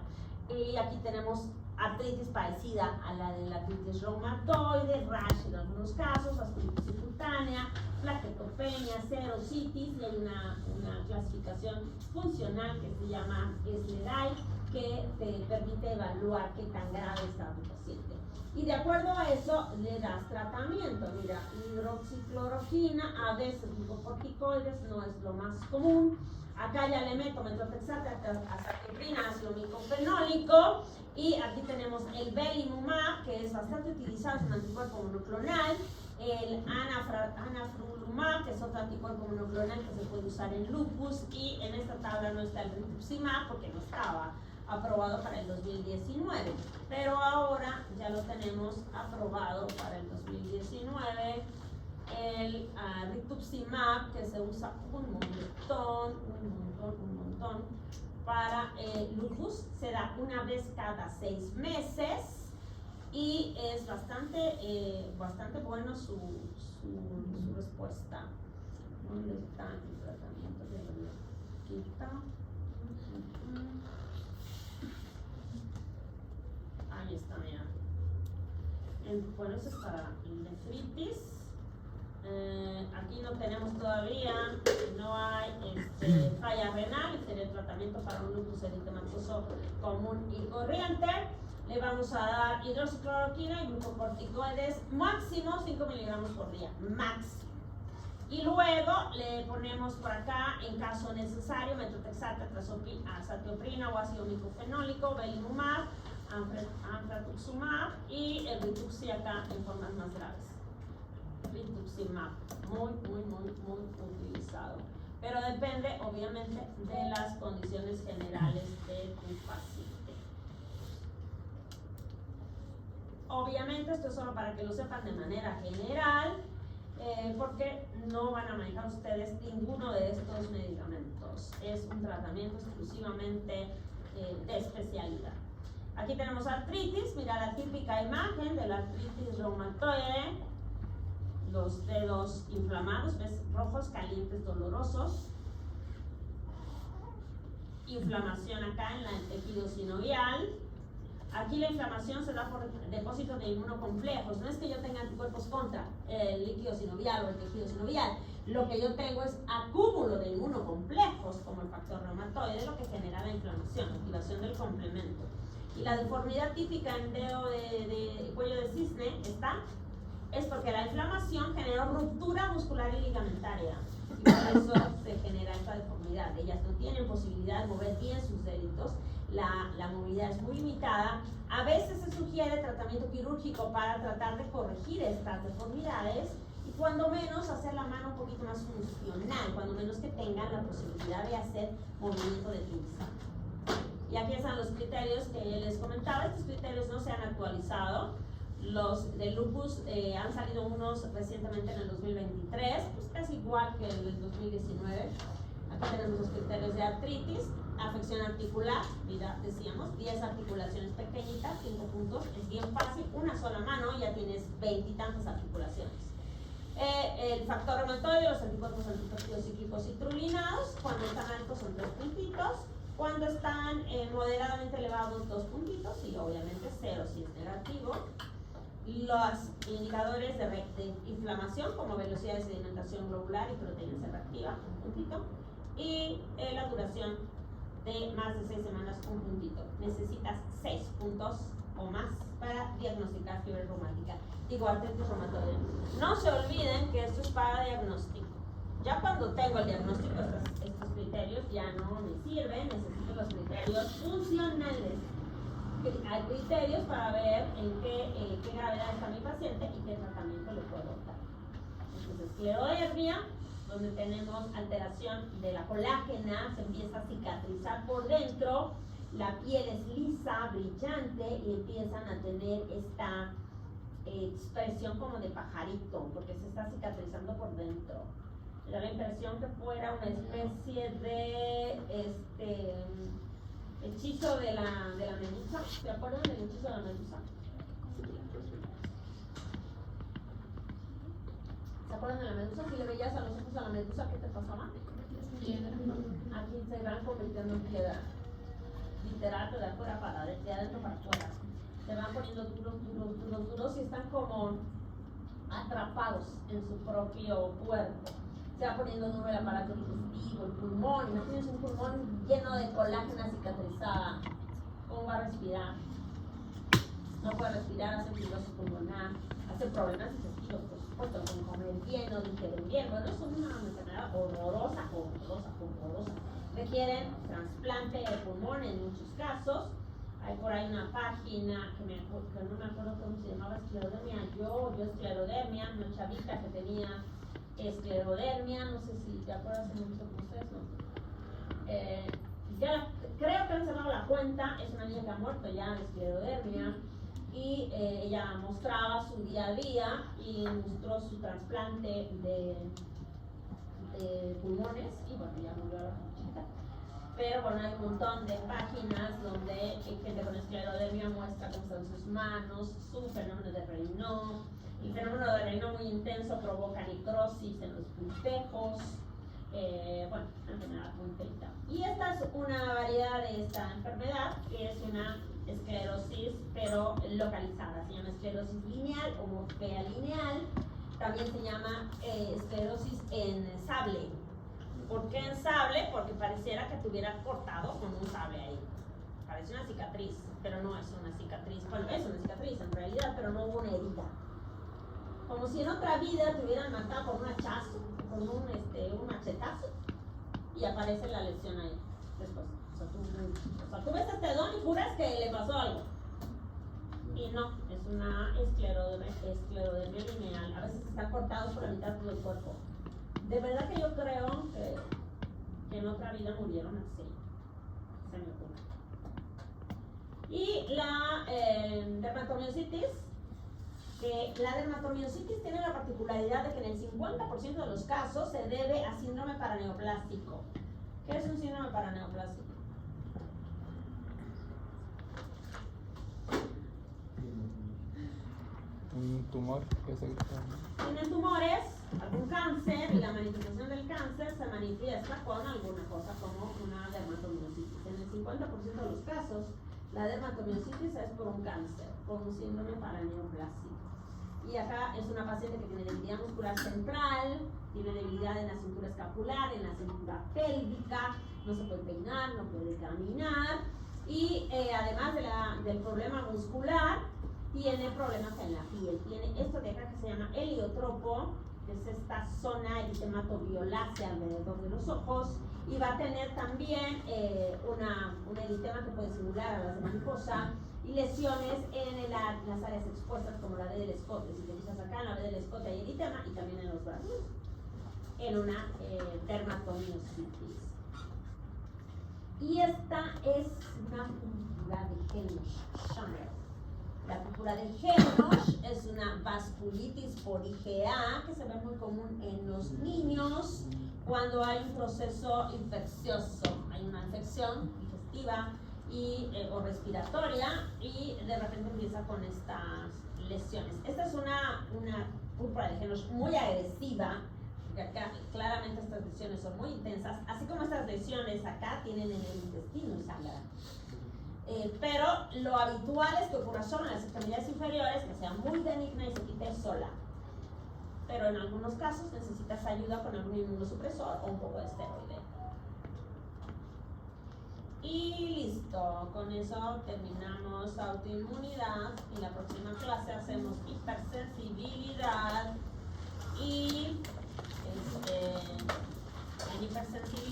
Y aquí tenemos artritis parecida a la de la artritis reumatoide, rash en algunos casos, artritis cutánea, plaquetopenia, serositis, y hay una clasificación funcional que se llama SLEDAI, que te permite evaluar qué tan grave está tu paciente. Y de acuerdo a eso le das tratamiento. Mira, hidroxicloroquina, a veces glucocorticoides, no es lo más común. Acá ya le meto methotrexate, azathioprina, ácido micofenólico, y aquí tenemos el belimumab, que es bastante utilizado, es un anticuerpo monoclonal, el anafrolumab, que es otro anticuerpo monoclonal que se puede usar en lupus, y en esta tabla no está el rituximab porque no estaba aprobado para el 2019, pero ahora ya lo tenemos aprobado para el 2019. El rituximab, que se usa un montón para lupus, se da una vez cada 6 meses, y es bastante bueno su respuesta. ¿Dónde está el tratamiento de la quita? Ahí está, mira. Bueno, eso es para nefritis. Aquí no tenemos todavía, no hay falla renal, sería el tratamiento para un lupus eritematoso común y corriente. Le vamos a dar hidroxicloroquina y glucocorticoides, máximo 5 miligramos por día, máximo. Y luego le ponemos por acá, en caso necesario, methotrexate, azathioprina o ácido micofenólico, belimumab, anfratuximab y el rituximab en formas más graves. Rituximab, muy utilizado. Pero depende, obviamente, de las condiciones generales de tu paciente. Obviamente, esto es solo para que lo sepan de manera general, porque no van a manejar ustedes ninguno de estos medicamentos. Es un tratamiento exclusivamente de especialidad. Aquí tenemos artritis, mira la típica imagen de la artritis reumatoide, los dedos inflamados, ves, rojos, calientes, dolorosos, inflamación acá en el tejido sinovial. Aquí la inflamación se da por depósito de inmunocomplejos. No es que yo tenga anticuerpos contra el líquido sinovial o el tejido sinovial. Lo que yo tengo es acúmulo de inmunocomplejos, como el factor reumatoide, lo que genera la inflamación, activación del complemento. Y la deformidad típica en dedo de cuello de cisne es porque la inflamación generó ruptura muscular y ligamentaria. Y por eso se genera esta deformidad. Ellas no tienen posibilidad de mover bien sus deditos. La movilidad es muy limitada. A veces se sugiere tratamiento quirúrgico para tratar de corregir estas deformidades y cuando menos hacer la mano un poquito más funcional, cuando menos que tengan la posibilidad de hacer movimiento de pinza. Y aquí están los criterios que les comentaba. Estos criterios no se han actualizado. Los de lupus han salido unos recientemente en el 2023, pues casi igual que el del 2019. Aquí tenemos los criterios de artritis, afección articular, mira, decíamos, 10 articulaciones pequeñitas, 5 puntos, es bien fácil, una sola mano, ya tienes 20 y tantas articulaciones. El factor reumatoide, los anticuerpos antipéptidos cíclicos citrulinados, cuando están altos son 3 puntitos, cuando están moderadamente elevados 2 puntitos y obviamente 0 si es negativo. Los indicadores de inflamación como velocidad de sedimentación globular y proteína C reactiva, un puntito, y la duración de más de 6 semanas, un puntito. Necesitas 6 puntos o más para diagnosticar fiebre reumática, digo artritis reumatoide. No se olviden que esto es para diagnóstico. Ya cuando tengo el diagnóstico, estos criterios ya no me sirven, necesito los criterios funcionales. Hay criterios para ver en qué gravedad está mi paciente y qué tratamiento le puedo dar. Entonces, esclerodermia, donde tenemos alteración de la colágena, se empieza a cicatrizar por dentro, la piel es lisa, brillante y empiezan a tener esta expresión como de pajarito, porque se está cicatrizando por dentro. Me da la impresión que fuera una especie de hechizo de la medusa. ¿Se acuerdan del hechizo de la medusa? ¿Se acuerdan de la medusa? Si le veías a los ojos a la medusa, ¿qué te pasaba? Aquí se van convirtiendo en piedra. Literal, de afuera para adentro, de adentro para afuera. Se van poniendo duros y están como atrapados en su propio cuerpo. Se va poniendo duro el aparato digestivo, el pulmón. Imagínense un pulmón lleno de colágena cicatrizada. ¿Cómo va a respirar? No puede respirar, hace fibrosis pulmonar, hace problemas digestivos, por supuesto, con comer bien, no digerir bien. Bueno, es una enfermedad horrorosa. Requieren trasplante de pulmón en muchos casos. Hay por ahí una página que no me acuerdo cómo se llamaba, esclerodermia. Yo esclerodermia, una chavita que tenía esclerodermia, no sé si te acuerdas en nuestro proceso. Ya creo que han cerrado la cuenta, es una niña que ha muerto ya de esclerodermia y ella mostraba su día a día y mostró su trasplante de pulmones y bueno, ya murió la chica. Pero bueno, hay un montón de páginas donde gente con esclerodermia muestra cómo están sus manos, su fenómeno de Raynaud. El fenómeno de Raynaud muy intenso provoca necrosis en los puntejos. Bueno, una enfermedad muy feita. Y esta es una variedad de esta enfermedad, que es una esclerosis, pero localizada. Se llama esclerosis lineal o morfea lineal. También se llama esclerosis en sable. ¿Por qué en sable? Porque pareciera que te hubiera cortado con un sable ahí. Parece una cicatriz, pero no es una cicatriz. Bueno, es una cicatriz en realidad, pero no hubo una herida. Como si en otra vida te hubieran matado con un hachazo, con un machetazo, y aparece la lesión ahí después. O sea, tú ves este don y juras que le pasó algo. Y no, es una esclerodermia lineal. A veces está cortado por la mitad de todo el cuerpo. De verdad que yo creo que en otra vida murieron así. Se me ocurre. Y la dermatomiositis, que la dermatomiositis tiene la particularidad de que en el 50% de los casos se debe a síndrome paraneoplástico. ¿Qué es un síndrome paraneoplástico? Un tumor que se Tienen tumores, algún cáncer, y la manifestación del cáncer se manifiesta con alguna cosa como una dermatomiositis. En el 50% de los casos, la dermatomiositis es por un cáncer, por un síndrome paraneoplástico. Y acá es una paciente que tiene debilidad muscular central, tiene debilidad en la cintura escapular, en la cintura pélvica, no se puede peinar, no puede caminar, y además del problema muscular, tiene problemas en la piel. Tiene esto de acá que se llama heliotropo, que es esta zona eritematoviolacea alrededor de los ojos, y va a tener también un eritema que puede simular a las de mariposa, y lesiones en las áreas expuestas como la B del escote. Si te fijas acá en la B del escote hay eritema, y también en los brazos, en una dermatomiositis. Y esta es una púrpura de Helmholtz-Schamberg. La púrpura de Helmholtz es una vasculitis por IgA que se ve muy común en los niños cuando hay un proceso infeccioso, hay una infección digestiva o respiratoria, y de repente empieza con estas lesiones. Esta es una púrpura de Helmholtz muy agresiva, porque acá claramente estas lesiones son muy intensas, así como estas lesiones acá tienen en el intestino y sangran. Pero lo habitual es que ocurra solo en las extremidades inferiores, que sea muy benigna y se quite sola. Pero en algunos casos necesitas ayuda con algún inmunosupresor o un poco de esteroide. Y listo, con eso terminamos autoinmunidad, y la próxima clase hacemos hipersensibilidad, y en hipersensibilidad